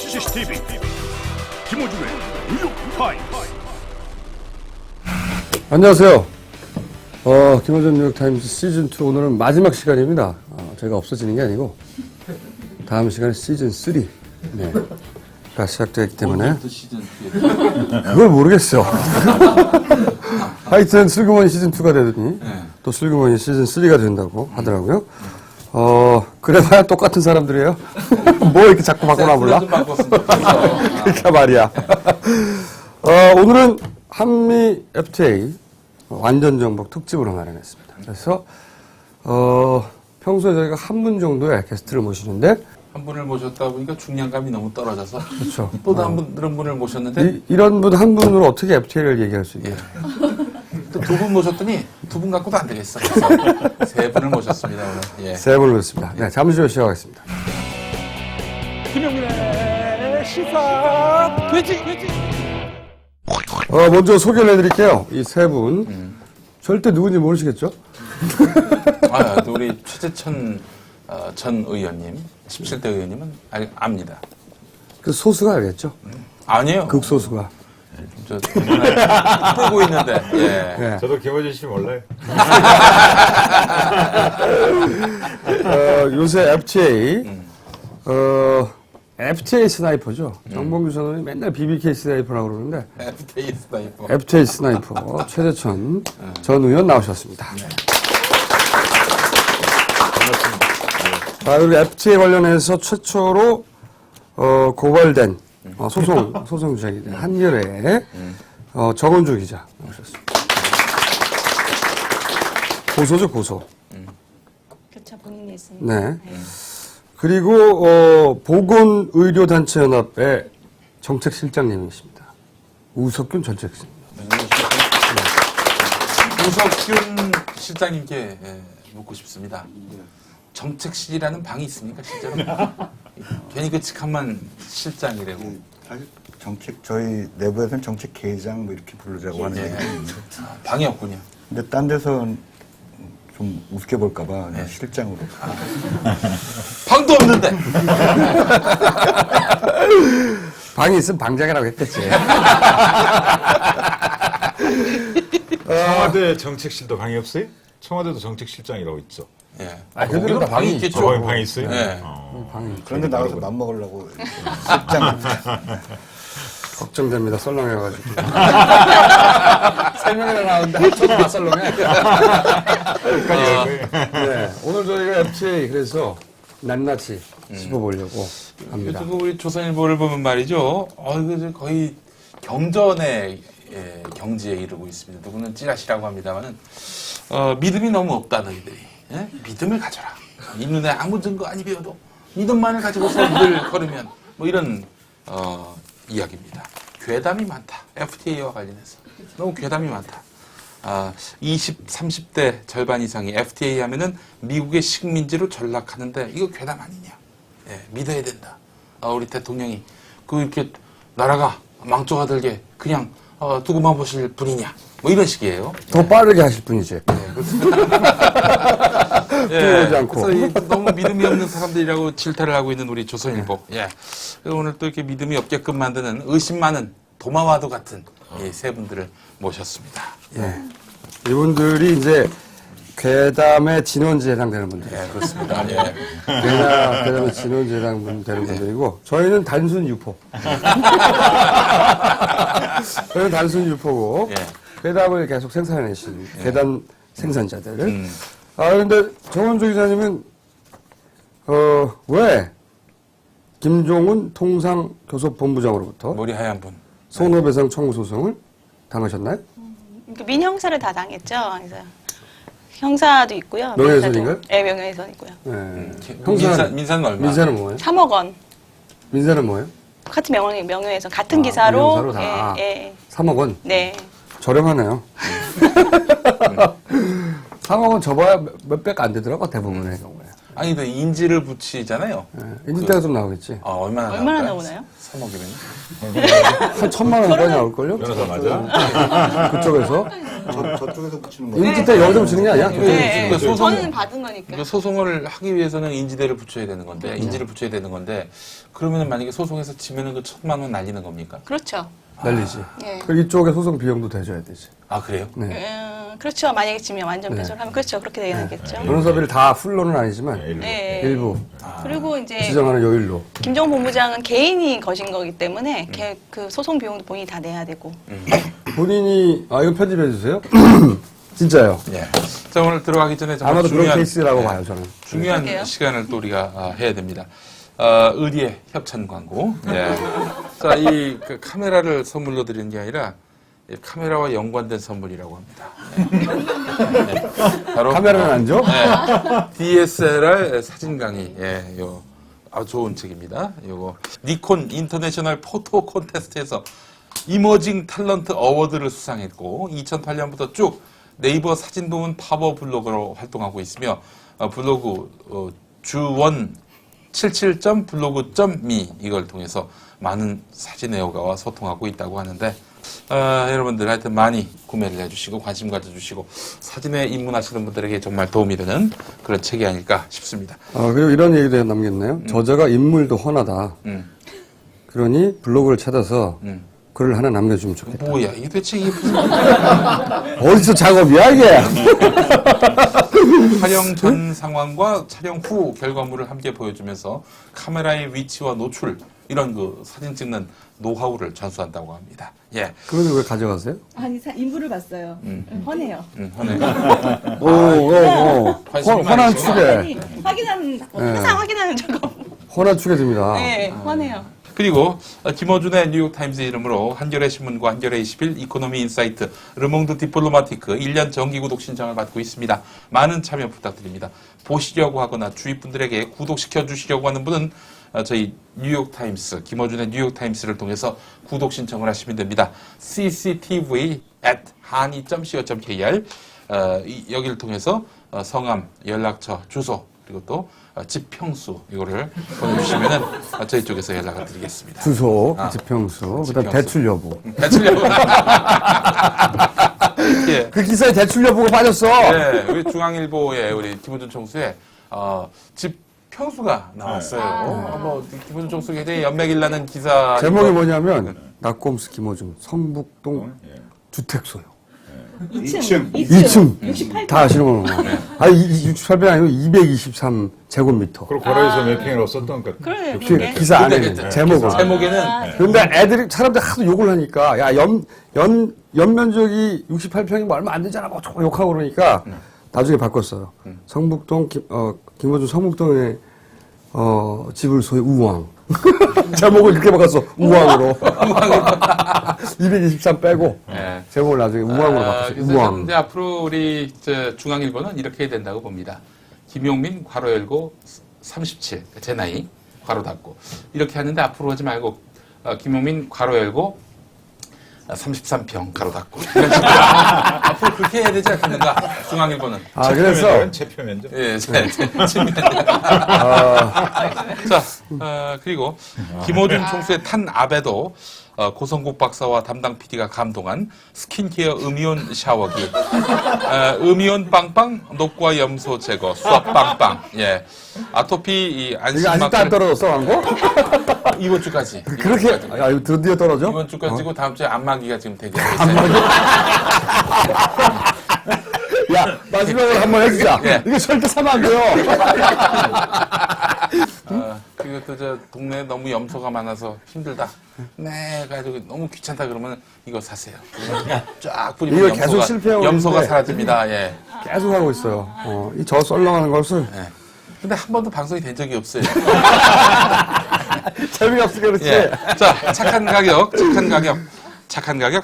CCTV 김호준의 뉴욕타임스. 안녕하세요. 김호준 뉴욕타임스 시즌2 오늘은 마지막 시간입니다. 저희가 없어지는 게 아니고 다음 시간에 시즌3 가 시작되기 때문에 그걸 모르겠어. 하여튼 슬그머니 시즌2가 되더니 또 슬그머니 시즌3가 된다고 하더라고요. 그래봐야 똑같은 사람들이에요. 뭐 이렇게 자꾸 바꾸나 몰라? 그러니까 말이야. 오늘은 한미 FTA 완전 정복 특집으로 마련했습니다. 그래서 평소에 저희가 한 분 정도의 게스트를 모시는데 한 분을 모셨다 보니까 중량감이 너무 떨어져서 그렇죠. 또 다른 분을 모셨는데 이런 분 한 분으로 어떻게 FTA를 얘기할 수 있냐? 또 두 분 모셨더니 두 분 갖고도 안 되겠어. 그래서 세 분을 모셨습니다 오늘. 예. 세 분을 모셨습니다. 네, 잠시 후에 시작하겠습니다. 김영민의 시사 돼지. 먼저 소개를 해드릴게요. 이 세 분. 절대 누군지 모르시겠죠? 또 우리 최재천 전 의원님, 17대 의원님은 압니다. 그 소수가 알겠죠? 아니에요. 극소수가. 저 풀고 있는데. 예. 네. 저도 김호준 씨 몰라요. 요새 FTA, FTA 스나이퍼죠. 정봉규 전 의원이 맨날 BBK 스나이퍼라고 그러는데, FTA 스나이퍼. FTA 스나이퍼 최재천 전 의원 나오셨습니다. 자, 그리고 FTA 관련해서 최초로 고발된 소송 제기된 한겨레의 정은주 기자 나오셨습니다. 고소죠, 고소. 그렇죠, 본인이 있으니까. 네. 그리고 보건의료단체연합의 정책실장님이십니다. 우석균 정책실장님. 우석균 실장님께 묻고 싶습니다. 정책실이라는 방이 있습니까, 실제로? 괜히 그 직함만 실장이라고. 사실 정책 저희 내부에서는 정책계장 뭐 이렇게 부르자고 하는 얘기가 있는데 방이 없군요. 근데 딴 데서는 좀 우습게 볼까봐 실장으로. 방도 없는데. 방이 있으면 방장이라고 했겠지. 청와대 정책실도 방이 없어요? 청와대도 정책실장이라고 있죠. 예. 그들은 다 방이 있겠죠. 방이 있어요? 예. 그런데 나가서 맘먹으려고 실장. 걱정됩니다. 썰렁해가지고. 세 명이나 나오는데 합쳐도 다 썰렁해. 네, 오늘 저희가 FTA 그래서 낱낱이 짚어보려고 합니다. 요즘 우리 조선일보를 보면 말이죠. 이거 거의 경전의 경지에 이르고 있습니다. 누구는 찌라시라고 합니다만은 믿음이 너무 없다 너희들이. 예? 믿음을 가져라. 이 눈에 아무 증거 아니 배워도 믿음만을 가지고서 길을 걸으면 뭐 이런 이야기입니다. 괴담이 많다. FTA와 관련해서 너무 괴담이 많다. 20, 30대 절반 이상이 FTA 하면은 미국의 식민지로 전락하는데 이거 괴담 아니냐? 예, 믿어야 된다. 우리 대통령이 이렇게 나라가 망조가 들게 그냥 두고만 보실 분이냐? 뭐 이런 식이에요. 더 빠르게 하실 분이지. 예, 않고. 그래서 너무 믿음이 없는 사람들이라고 질타를 하고 있는 우리 조선일보. 예. 그래서 오늘 또 이렇게 믿음이 없게끔 만드는 의심 많은 도마와도 같은 이 세 분들을 모셨습니다. 예. 이분들이 이제 괴담의 진원지에 해당되는 분들이에요. 예, 그렇습니다. 예. 괴담의 진원지에 해당되는 분들이고 저희는 단순 유포. 저희는 단순 유포고 예. 괴담을 계속 생산해내신 괴담 생산자들. 근데 정은주 기자님은 왜 김종훈 통상교섭본부장으로부터 머리 하얀 분. 손해배상 청구 소송을 당하셨나요? 민형사를 다 당했죠. 그래서 형사도 있고요. 명예훼손인가요? 네, 명예훼손 있고요. 네. 민사는 얼마? 민사는 뭐예요? 3억 원. 민사는 뭐예요? 같은 명예훼손 같은 기사로. 명예훼손으로 다. 예. 3억 원. 네. 저렴하네요. 3억 원 접어야 몇백 안 되더라고, 대부분의 경우에. 아니, 근데 인지를 붙이잖아요. 인지대가 좀 나오겠지. 얼마나 얼마나 나올까요? 나오나요? 3억이면? 한 1,000만 원까지 나올걸요? 변호사 맞아? 그쪽에서. 저쪽에서 붙이는 거예요. 인지대 여기서 붙이는 게 아니야? 네. 그 소송- 저는 받은 거니까. 그러니까 소송을 하기 위해서는 인지대를 붙여야 되는 건데, 인지를 붙여야 되는 건데, 그러면은 만약에 소송에서 지면은 그 1,000만 원 날리는 겁니까? 그렇죠. 날리지. 예. 그리고 이쪽에 소송 비용도 대줘야 되지. 아, 그래요? 네. 그렇죠. 만약에 지면 완전 배제를 하면 그렇죠. 그렇게 되겠죠. 변호사비를 다 풀로는 아니지만 네. 일부 그리고 이제 지정하는 요일로. 김정은 본부장은 개인이 거신 거기 때문에 그 소송 비용도 본인이 다 내야 되고. 본인이 이건 편집해 주세요. 진짜요. 예. 자, 오늘 들어가기 전에 정말 아마도 그런 중요한, 케이스라고 예, 봐요, 저는. 중요한 그러게요. 시간을 또 우리가 해야 됩니다. 의리의 협찬 광고. 예. 자, 그 카메라를 선물로 드리는 게 아니라 이 카메라와 연관된 선물이라고 합니다. 예. 바로 카메라는 안 줘? DSLR 사진 강의. 예, 아주 좋은 책입니다. 요거 니콘 인터내셔널 포토 콘테스트에서 이머징 탤런트 어워드를 수상했고 2008년부터 쭉 네이버 사진 부문 파워 블로거로 활동하고 있으며 블로그 주원 77.블로그.me 이걸 통해서 많은 사진 애호가와 소통하고 있다고 하는데 여러분들 하여튼 많이 구매를 해주시고 관심 가져주시고 사진에 입문하시는 분들에게 정말 도움이 되는 그런 책이 아닐까 싶습니다. 그리고 이런 얘기도 남겼네요. 저자가 인물도 훤하다. 그러니 블로그를 찾아서 글을 하나 남겨주면 좋겠다. 뭐야 이게 대체 이게 무슨 어디서 작업이야 이게? 촬영 전 상황과 촬영 후 결과물을 함께 보여주면서 카메라의 위치와 노출 이런 그 사진 찍는 노하우를 전수한다고 합니다. 예. 그걸 왜 가져가세요? 아니 인물을 봤어요. 훤해요. 관심이 훤한 많으시구나. 축에. 아니 확인하는 항상 확인하는 작업. 훤한 축에 듭니다. 네, 훤해요. 그리고 김어준의 뉴욕타임스 이름으로 한겨레 신문과 한겨레 21, 이코노미 인사이트, 르몽드 디플로마티크 1년 정기 구독 신청을 받고 있습니다. 많은 참여 부탁드립니다. 보시려고 하거나 주위 분들에게 구독시켜 주시려고 하는 분은 저희 뉴욕타임스, 김어준의 뉴욕타임스를 통해서 구독 신청을 하시면 됩니다. cctv@hani.co.kr 여기를 통해서 성함, 연락처, 주소 그리고 또 지평수 이거를 보내주시면은 저희 쪽에서 연락을 드리겠습니다. 주소, 지평수, 그다음 대출 여부. 대출 여부. 예. 그 기사에 대출 여부가 빠졌어. 네, 우리 중앙일보에 우리 김호준 총수의 집 평수가 나왔어요. 뭐 김호준 총수 굉장히 연맥일 나는 기사. 제목이 뭐냐면 낙곰수 김호중 성북동 주택소요. 2층. 2층. 68. 다 아시는 거구나. 아니, 68평 아니고 223제곱미터. 그리고 거래에서 매킹으로 썼던 것. 그래, 그 그게. 기사 안에 제목을. 제목에는 근데 사람들 하도 욕을 하니까, 야, 연면적이 68평이 뭐 얼마 안 되잖아, 뭐 어쩌고 욕하고 그러니까, 나중에 바꿨어요. 성북동, 김호중 성북동에, 집을 소유 우왕. 제목을 그렇게 바꿨어, 우왕으로. 223 빼고, 네. 제목을 나중에 우왕으로 바꿨어요, 그래서 우왕. 이제 앞으로 우리 중앙일보는 이렇게 해야 된다고 봅니다. 김용민 괄호 열고 37, 제 나이 괄호 닫고 이렇게 하는데 앞으로 하지 말고 김용민 괄호 열고 33평 가로 닫고 이런 식으로 앞으로 그렇게 해야 되지 않겠는가 중앙일보는 그래서, 체표면접. 예, 자 그리고 김호준 총수의 탄 압에도 고성국 박사와 담당 PD가 감동한 스킨케어 음이온 샤워기, 음이온 빵빵, 녹과 염소 제거, 수압 빵빵, 예, 아토피 이 이거 아직도 안 안심마크를 떨어졌어, 광고? 이번 주까지. 그렇게, 이거 드디어 떨어져? 이번 주까지고 다음 주에 안마기가 지금 되게 야, 마지막으로 한번 해주자. 예. 이거 절대 사면 안 돼요. 그리고 또 저 동네에 너무 염소가 많아서 힘들다. 네, 가지고 너무 귀찮다 그러면 이거 사세요. 쫙 뿌리면 이거 계속 실패하고 염소가 있는데. 사라집니다. 예. 계속 하고 있어요. 이 저 썰렁하는 것을. 예. 근데 한 번도 방송이 된 적이 없어요. 재미가 없으니까 그렇지. 예. 자, 착한 가격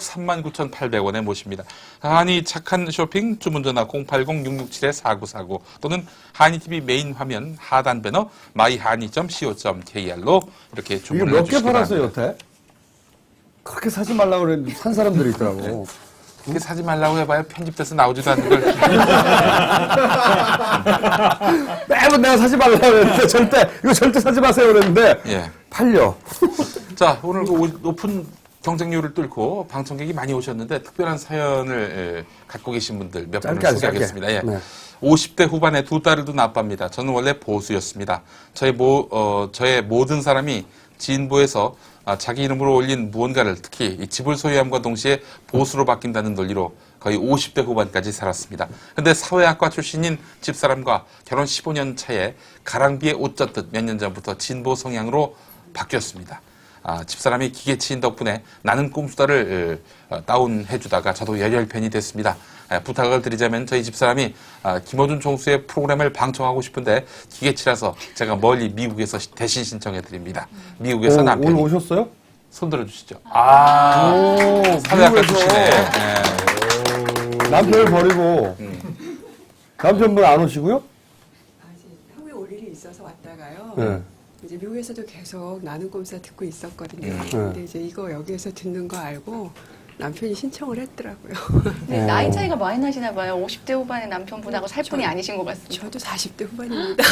39,800원에 모십니다. 한이 착한 쇼핑 주문 전화 080-667-4949 또는 한이TV 메인 화면 하단 배너 myhan이.co.kr로 이렇게 이거 주문을 몇 개 해주시기 팔았어요, 바랍니다. 여태? 그렇게 사지 말라고 그랬는데 산 사람들이 있더라고. 그게 사지 말라고 해봐야 편집돼서 나오지도 않는 걸. 매번 내가 사지 말라고 그랬는데 이거 절대 사지 마세요 그랬는데 예. 팔려. 자, 오늘 그 높은 경쟁률을 뚫고 방청객이 많이 오셨는데 특별한 사연을 갖고 계신 분들 몇 분을 짧게 하세요, 소개하겠습니다. 예. 네. 50대 후반에 두 딸을 둔 아빠입니다. 저는 원래 보수였습니다. 저의 모든 사람이 진보에서 자기 이름으로 올린 무언가를 특히 이 집을 소유함과 동시에 보수로 바뀐다는 논리로 거의 50대 후반까지 살았습니다. 근데 사회학과 출신인 집사람과 결혼 15년 차에 가랑비에 옷 젖듯 몇 년 전부터 진보 성향으로 바뀌었습니다. 집사람이 기계치인 덕분에 나는 꼼수다를 다운해주다가 저도 열혈팬이 됐습니다. 부탁을 드리자면 저희 집사람이 김어준 총수의 프로그램을 방청하고 싶은데 기계치라서 제가 멀리 미국에서 대신 신청해드립니다. 미국에서 남편이. 오늘 오셨어요? 손 들어주시죠. 사회학과 미국에서. 출신에. 남편을 버리고 남편분 안 오시고요? 아직 한국에 올 일이 있어서 왔다가요. 네. 이제 미국에서도 계속 나는 꼼사 듣고 있었거든요. 근데 이제 이거 여기에서 듣는 거 알고 남편이 신청을 했더라고요. 네, 나이 차이가 많이 나시나 봐요. 50대 후반의 남편분하고 살 분이 아니신 것 같습니다. 저도 40대 후반입니다.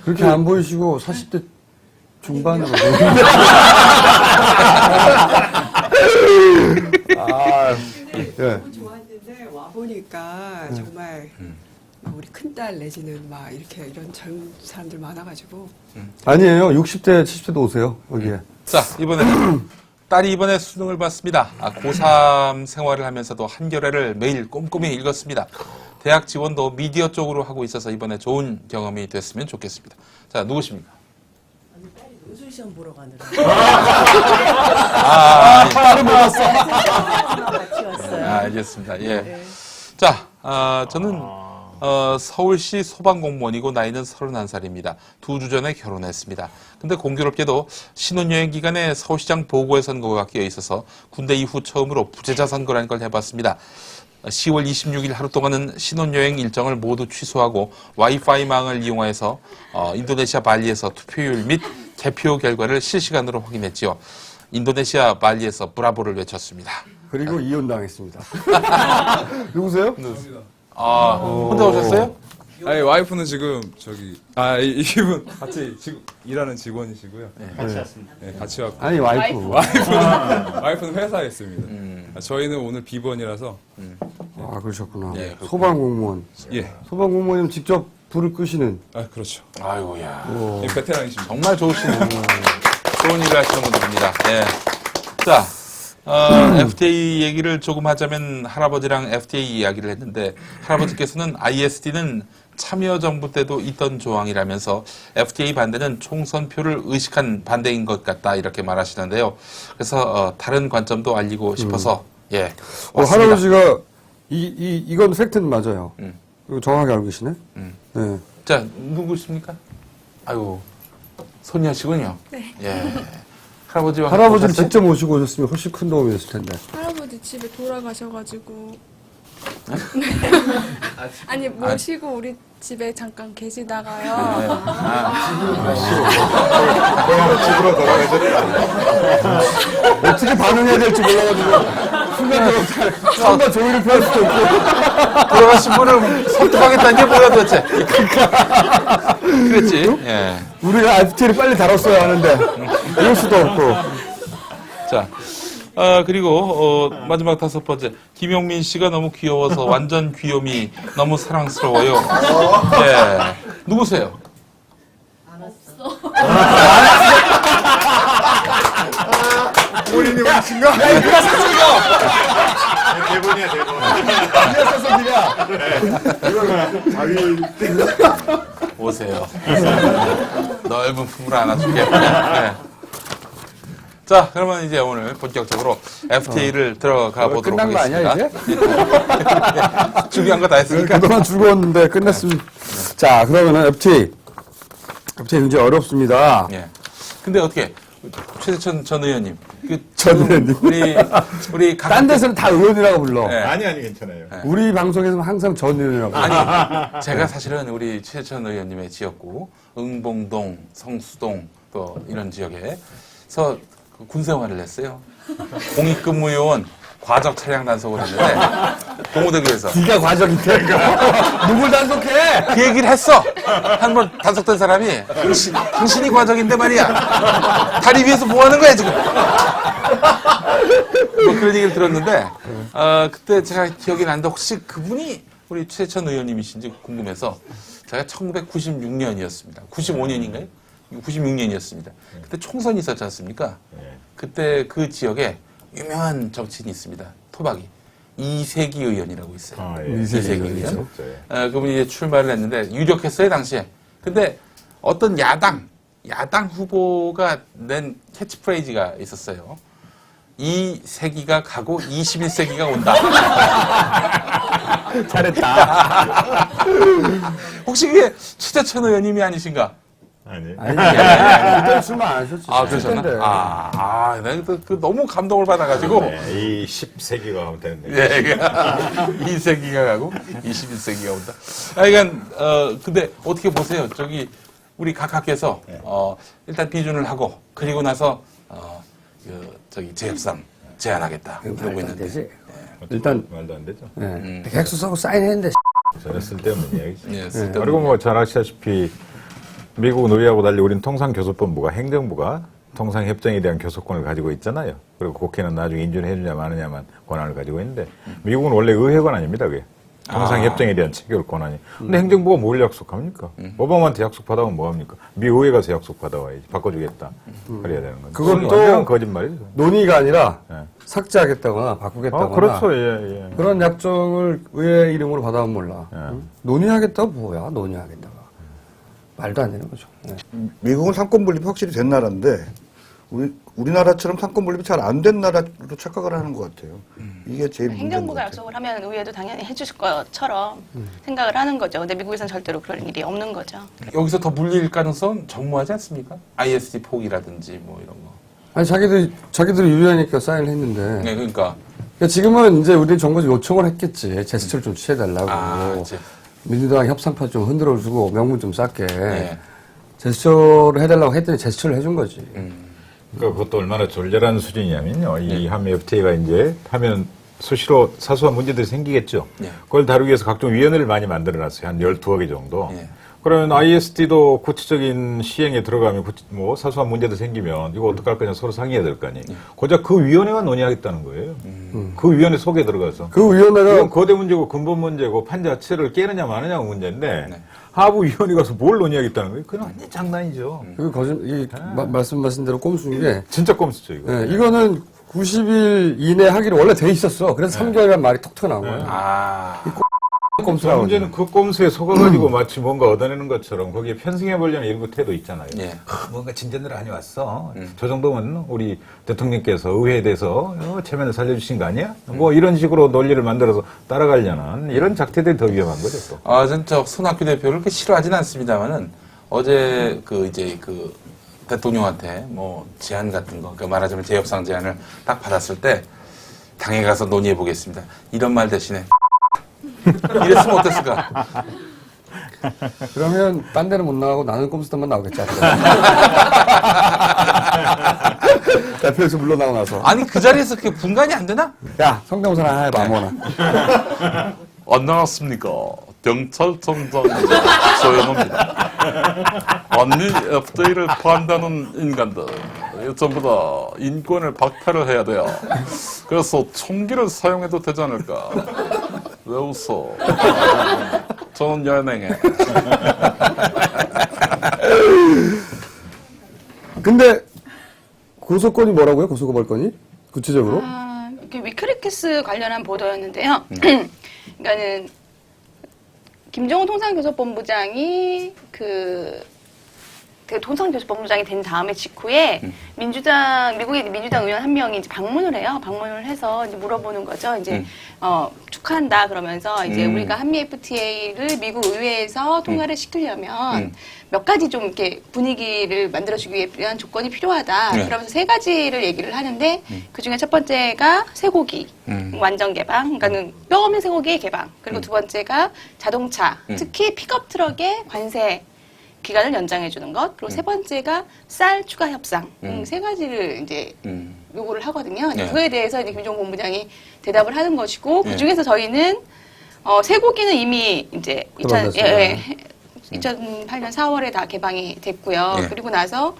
그렇게 안 보이시고 40대 중반으로. 예. 너무 좋았는데 와 보니까 정말 막 우리 큰딸 내지는 막 이렇게 이런 젊은 사람들 많아가지고 아니에요. 60대, 70대도 오세요. 여기에. 자, 딸이 이번에 수능을 봤습니다. 고3 생활을 하면서도 한겨레를 매일 꼼꼼히 읽었습니다. 대학 지원도 미디어 쪽으로 하고 있어서 이번에 좋은 경험이 됐으면 좋겠습니다. 자, 누구십니까? 딸이 논술시험 보러 가느라 딸을 몰랐어. 같이 왔어요. 알겠습니다. 예. 자, 저는 서울시 소방공무원이고 나이는 31살입니다. 2주 전에 결혼했습니다. 근데 공교롭게도 신혼여행 기간에 서울시장 보궐선거가 끼어 있어서 군대 이후 처음으로 부재자 선거라는 걸 해봤습니다. 10월 26일 하루 동안은 신혼여행 일정을 모두 취소하고 와이파이망을 이용해서 인도네시아 발리에서 투표율 및 개표 결과를 실시간으로 확인했지요. 인도네시아 발리에서 브라보를 외쳤습니다. 그리고 이혼당했습니다. 누구세요? 혼자 오셨어요? 아니 와이프는 지금 이분 같이 지금 일하는 직원이시고요. 같이 왔습니다. 네, 같이 왔고. 아니, 와이프. 와이프는 회사에 있습니다. 저희는 오늘 비번이라서. 그러셨구나. 예, 그렇구나. 소방공무원. 예. 소방공무원이면 직접 불을 끄시는. 그렇죠. 아이고야. 예, 베테랑이십니다. 정말 좋은 일을 하시는 분들입니다. 예. 자, FTA 얘기를 조금 하자면 할아버지랑 FTA 이야기를 했는데 할아버지께서는 ISD는 참여정부 때도 있던 조항이라면서 FTA 반대는 총선표를 의식한 반대인 것 같다 이렇게 말하시는데요. 그래서 다른 관점도 알리고 싶어서 예. 왔습니다. 할아버지가 이건 팩트는 맞아요. 이거 정확하게 알고 계시네. 네. 자, 누구십니까? 아이고, 손녀시군요. 네. 예. 할아버지와 할아버지를 같이 직접 모시고 오셨으면 훨씬 큰 도움이 됐을 텐데. 할아버지 집에 돌아가셔가지고 아니 모시고 우리 집에 잠깐 계시다가요. 집으로 돌아가셨다. 어떻게 반응해야 될지 몰라가지고 순간 조의를 표할 수도 없고. 돌아가신 분을 설득하겠다는 게 뭐야 도대체. 그랬지. 예. 우리가 FT를 빨리 다뤘어야 하는데 이럴 수도 없고. 자, 그리고 마지막 5번째 김용민 씨가 너무 귀여워서 완전 귀요미 너무 사랑스러워요. 예. 누구세요? 본인이 오신가? 대본이야, 대본. 오세요. 넓은 품으로 안아줄게. 네. 자, 그러면 이제 오늘 본격적으로 FTA를 들어가 보도록 끝난 거 하겠습니다. 아니야, 이제? 준비한 거 다 했으니까. 그동안 즐거웠는데 끝냈습니다. 자, 그러면은 FTA 굉장히 어렵습니다. 예. 근데 어떻게 최재천 전 의원님, 전 의원님. 우리 딴 데서는 다 의원이라고 불러. 네. 아니, 괜찮아요. 우리 방송에서는 항상 전 의원이라고 불러. 아니, 제가 사실은 우리 최재천 의원님의 지역구 응봉동, 성수동 또 이런 지역에서 군 생활을 했어요. 공익근무요원 과적 차량 단속을 했는데 동호대교에서 네가 과정인데 누굴 단속해? 그 얘기를 했어. 한 번 단속된 사람이 당신이 과적인데 말이야. 다리 위에서 뭐 하는 거야 지금? 뭐 그런 얘기를 들었는데 그때 제가 기억이 나는데 혹시 그분이 우리 최천 의원님이신지 궁금해서 제가 1996년이었습니다. 95년인가요? 96년이었습니다. 그때 총선이 있었지 않습니까? 그때 그 지역에 유명한 정치인이 있습니다. 토박이. 이세기 의원이라고 있어요. 아, 예. 이세기 의원. 예. 그분이 이제 출마를 했는데 유력했어요, 당시에. 근데 어떤 야당 후보가 낸 캐치프레이즈가 있었어요. 이 세기가 가고 21세기가 온다. 잘했다. 혹시 그게 최재천 의원님이 아니신가? 아니. 그때 출마 안 하셨지. 아, 그러셨나? 그때인데. 내가 그 너무 감동을 받아가지고. 네, 이 10세기가 하면 되는데. 네, 2세기가 가고 21세기가 온다. 그러니까 근데 어떻게 보세요? 저기 우리 각하께서 일단 비준을 하고 그리고 나서 저기 재협상 제안하겠다 그러고 있는데. 되지. 일단 말도 안 되죠. 계약서 쓰고 사인했는데 전혀 쓸데없는 이야기죠. 예, 쓸데없는 그리고 뭐 잘 아시다시피 미국 노예하고 달리 우리는 통상교섭본부가 행정부가 통상협정에 대한 교섭권을 가지고 있잖아요. 그리고 국회는 나중에 인준해주냐 마느냐만 권한을 가지고 있는데 미국은 원래 의회관 아닙니다. 그게. 통상협정에 대한 체결 권한이. 근데 행정부가 뭘 약속합니까? 오바마한테 약속 받아오면 뭐합니까? 미 의회 가서 약속 받아와야지. 바꿔주겠다. 그래야 되는 거죠. 그건 완전 또 거짓말이죠. 논의가 아니라 예. 삭제하겠다거나 바꾸겠다거나 그렇죠. 예. 그런 약정을 의회 이름으로 받아오면 몰라. 응? 논의하겠다가 뭐야? 논의하겠다가. 말도 안 되는 거죠. 네. 미국은 상권 분립이 확실히 된 나라인데 우리나라처럼 상권 분립이 잘 안 된 나라로 착각을 하는 것 같아요. 이게 제일 문제인 것 행정부가 같아요. 약속을 하면 의회도 당연히 해주실 것처럼 생각을 하는 거죠. 근데 미국에서는 절대로 그럴 일이 없는 거죠. 여기서 더 물릴 가능성 전무하지 않습니까? ISD 포기라든지 뭐 이런 거. 아니 자기들이 유리하니까 사인을 했는데. 네, 그러니까. 그러니까 지금은 이제 우리 정부에서 요청을 했겠지. 제스처를 좀 취해달라고. 민주당 협상파 좀 흔들어주고 명분 좀 쌓게. 네. 제스처를 해달라고 했더니 제스처를 해준 거지. 그러니까 그것도 얼마나 졸렬한 수준이냐면요. 이 한미 FTA가 이제 하면 수시로 사소한 문제들이 생기겠죠. 네. 그걸 다루기 위해서 각종 위원회를 많이 만들어놨어요. 한 12개 정도. 네. 그러면 ISD도 구체적인 시행에 들어가면 뭐 사소한 문제도 생기면 이거 어떡할 거냐 서로 상의해야 될 거 아니에요. 고작 그 위원회가 논의하겠다는 거예요. 그 위원회 속에 들어가서. 그 위원회가 이건 거대 문제고 근본 문제고 판 자체를 깨느냐 마느냐가 문제인데 네. 하부위원회 가서 뭘 논의하겠다는 거예요? 그건 완전 장난이죠. 말씀하신 대로 꼼수인 게. 진짜 꼼수죠, 이거. 네, 이거는 90일 이내 하기로 원래 돼 있었어. 그래서 3개월이라는 말이 톡 튀어나온 거야. 꼼수라고. 문제는 그 꼼수에 속아가지고 마치 뭔가 얻어내는 것처럼 거기에 편승해보려는 일부 태도 있잖아요. 예. 뭔가 진전을 하니 왔어. 저 정도면 우리 대통령께서 의회에 대해서 체면을 살려주신 거 아니야? 뭐 이런 식으로 논리를 만들어서 따라가려는 이런 작태들이 더 위험한 거죠, 또. 진짜 손학규 대표를 그렇게 싫어하진 않습니다만은 어제 그 대통령한테 뭐 제안 같은 거, 그러니까 말하자면 재협상 제안을 딱 받았을 때 당에 가서 논의해 보겠습니다. 이런 말 대신에 이랬으면 어땠을까? 그러면 딴 데는 못 나가고 나는 꼼수단만 나오겠지. 대표에서 물러나고 나서. 아니 그 자리에서 그게 분간이 안 되나? 야, 성대모사나 하나 해봐, 아무거나. 안녕하십니까. 경찰청장 조현호입니다. 한미 FTA를 반대하는 인간들 전부 다 인권을 박탈을 해야 돼요. 그래서 총기를 사용해도 되지 않을까? 왜 웃어? 저는 연행해. 근데 고소건이 뭐라고요? 고소고발건이? 구체적으로? 위크리크스 관련한 보도였는데요. 그러니까는 김정은 통상교섭본부장이 그 통상교섭본부장이 된 다음에 직후에 미국의 민주당 의원 한 명이 이제 방문을 해요. 방문을 해서 이제 물어보는 거죠. 이제 축하한다 그러면서 이제 우리가 한미 FTA를 미국 의회에서 통과를 시키려면 몇 가지 좀 이렇게 분위기를 만들어주기 위한 조건이 필요하다. 그러면서 세 가지를 얘기를 하는데 그 중에 첫 번째가 쇠고기 완전 개방, 그러니까는 뼈 없는 쇠고기의 개방. 그리고 두 번째가 자동차, 특히 픽업 트럭의 관세 기간을 연장해 주는 것, 그리고 세 번째가 쌀 추가 협상, 세 가지를 이제 요구를 하거든요. 네. 그거에 대해서 이제 김종국 본부장이 대답을 하는 것이고, 그 중에서 저희는 쇠고기는 이미 이제 2008년 4월에 다 개방이 됐고요. 네. 그리고 나서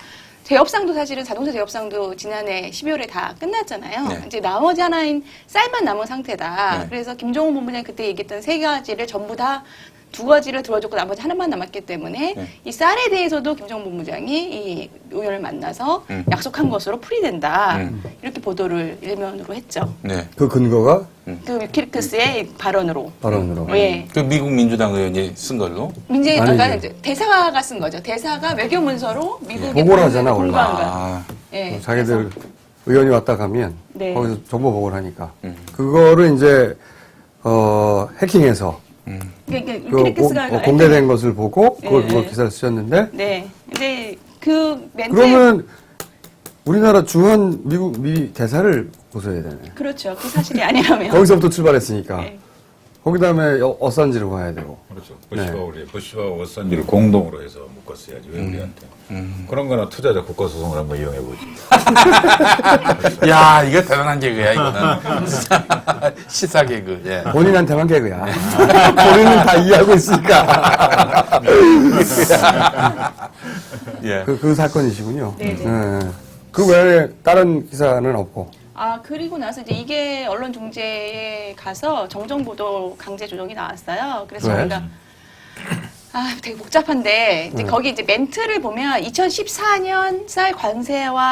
제협상도 사실은 자동차 제협상도 지난해 12월에 다 끝났잖아요. 네. 이제 나머지 하나인 쌀만 남은 상태다. 네. 그래서 김종훈 본부장이 그때 얘기했던 세 가지를 전부 다 두 가지를 들어줬고 나머지 하나만 남았기 때문에 네. 이 쌀에 대해서도 김종훈 본부장이 이 의원을 만나서 약속한 것으로 풀이된다. 이렇게 보도를 일면으로 했죠. 네. 그 근거가 그 위키리크스의 발언으로. 발언으로. 예. 그 미국 민주당 의원이 쓴 걸로. 민재 아니죠. 아까 이제 대사가 쓴 거죠. 대사가 외교 문서로 미국에 보고를 하잖아, 원래. 공부한 거야. 아, 예. 자기들 의원이 왔다 가면 네. 거기서 정보 보고를 하니까 그거를 이제 해킹해서 그러니까 그 위키리크스가 공개된 것을 보고 그걸 네. 그걸 기사를 쓰셨는데 네. 이제 그 멘트에 그러면 우리나라 중한 미 대사를 고소해야 되네. 그렇죠. 그 사실이 아니라면. 거기서부터 출발했으니까 네. 거기 다음에 어산지로 가야 되고. 그렇죠. 부시와 워산지를 공동으로 해서 묶었어야지 왜 우리한테 그런 거나 투자자 국가소송을 한번 이용해 보지. 야, 이거 대단한 개그야, 이거는. 시사 개그, 예. 본인한테만 개그야. 본인은 다 이해하고 있으니까. 예. 그 사건이시군요. 네네. 네. 그 외에 다른 기사는 없고. 아, 그리고 나서 이제 이게 언론 중재에 가서 정정 보도 강제 조정이 나왔어요. 그래서 왜? 저희가 되게 복잡한데 이제 거기 이제 멘트를 보면 2014년 쌀 관세화가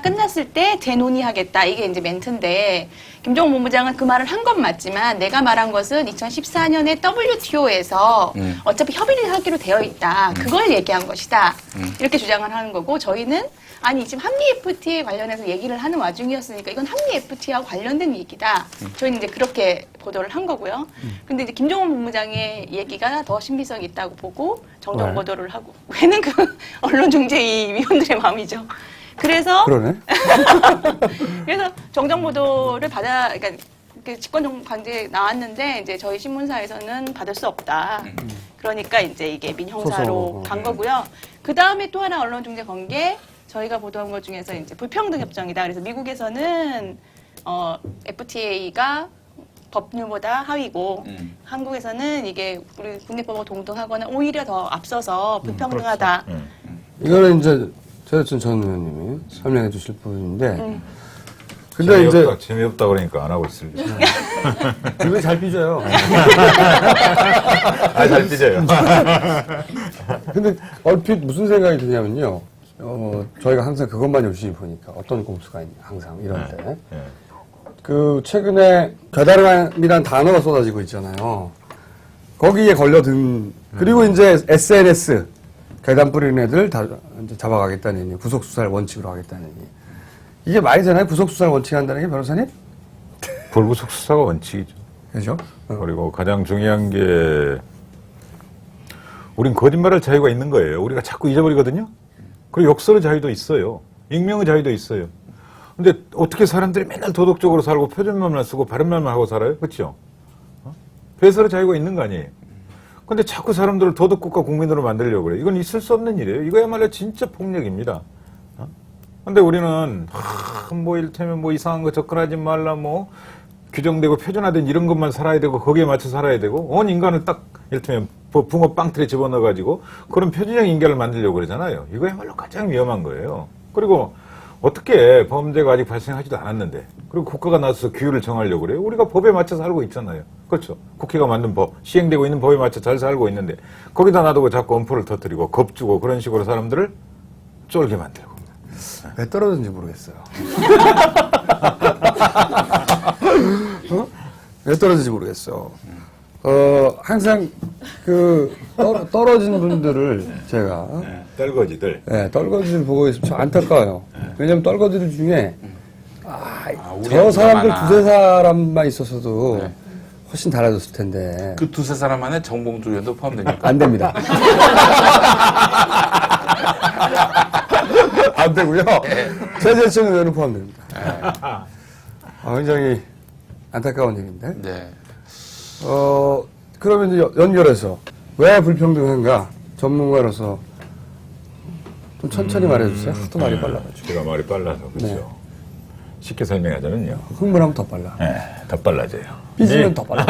끝났을 때 재논의하겠다. 이게 이제 멘트인데 김종훈 본부장은 그 말을 한 건 맞지만 내가 말한 것은 2014년에 WTO에서 어차피 협의를 하기로 되어 있다. 그걸 얘기한 것이다. 이렇게 주장을 하는 거고 저희는 아니 지금 한미 FTA 관련해서 얘기를 하는 와중이었으니까 이건 한미 FTA하고 관련된 얘기다. 저희는 이제 그렇게 보도를 한 거고요. 근데 이제 김종훈 본부장의 얘기가 더 신빙성이 있다고 보고 정정 왜? 보도를 하고 왜는 그 언론 중재 이 위원들의 마음이죠. 그래서 그러네. 그래서 정정 보도를 그러니까 그 직권 강제 나왔는데 이제 저희 신문사에서는 받을 수 없다. 그러니까 이제 이게 민형사로 소송. 간 거고요. 그 다음에 또 하나 언론 중재 건 게 저희가 보도한 것 중에서 이제 불평등 협정이다. 그래서 미국에서는 FTA가 법률보다 하위고 한국에서는 이게 우리 국내법하고 동등하거나 오히려 더 앞서서 불평등하다. 이거는 이제 최대천 전 의원님이 설명해 주실 부분인데. 근데 이제 재미없다 그러니까 안 하고 있을. 이거 잘 삐져요. 잘 삐져요. 근데 얼핏 무슨 생각이 드냐면요. 저희가 항상 그것만 열심히 보니까 어떤 꼼수가 있냐, 항상 이럴 때. 네. 그, 최근에 겨다름이란 단어가 쏟아지고 있잖아요. 거기에 걸려든, 그리고 이제 SNS, 괴담 뿌리는 애들 다 이제 잡아가겠다는 얘기, 구속수사를 원칙으로 하겠다는 얘기. 이게 말이 되나요? 구속수사를 원칙 한다는 게 변호사님? 불구속 수사가 원칙이죠. 그죠? 그리고 가장 중요한 게 우린 거짓말할 자유가 있는 거예요. 우리가 자꾸 잊어버리거든요. 그리고 욕설의 자유도 있어요. 익명의 자유도 있어요. 근데 어떻게 사람들이 맨날 도덕적으로 살고 표준말만 쓰고 바른 말만 하고 살아요? 그렇죠? 배설의 자유가 있는 거 아니에요? 근데 자꾸 사람들을 도덕국가 국민으로 만들려고 그래. 이건 있을 수 없는 일이에요. 이거야말로 진짜 폭력입니다. 근데 우리는 뭐 이를테면 뭐 이상한 거 접근하지 말라 뭐 규정되고 표준화된 이런 것만 살아야 되고 거기에 맞춰 살아야 되고 온 인간을 딱 이를테면 붕어 빵틀에 집어넣어가지고 그런 표준형 인간을 만들려고 그러잖아요. 이거야말로 가장 위험한 거예요. 그리고 어떻게 범죄가 아직 발생하지도 않았는데 그리고 국가가 나서서 규율을 정하려고 그래요. 우리가 법에 맞춰 살고 있잖아요. 그렇죠. 국회가 만든 법, 시행되고 있는 법에 맞춰 잘 살고 있는데 거기다 놔두고 자꾸 엄포를 터뜨리고 겁주고 그런 식으로 사람들을 쫄게 만들고. 왜 떨어졌는지 모르겠어요. 왜 떨어졌는지 모르겠어. 항상 그 떨어진 분들을 제가 떨거지들. 네, 떨거지를 보고 있으면 참 안타까워요. 왜냐면 떨거지들 중에 저 사람들 두세 사람만 있었어도 훨씬 달라졌을 텐데. 그 두세 사람 안에 정봉주 의원도 포함됩니까? 안 됩니다. 안 되고요. 최재천 의원은 포함됩니다. 굉장히 안타까운 일인데. 네. 그러면 이제 연결해서 왜 불평등한가? 전문가로서 좀 천천히 말해주세요. 하도 말이 빨라가지고. 제가 말이 빨라서 그렇죠. 네. 쉽게 설명하자면요. 흥분하면 더 빨라. 네, 더 빨라져요. 삐지면 더 빨라.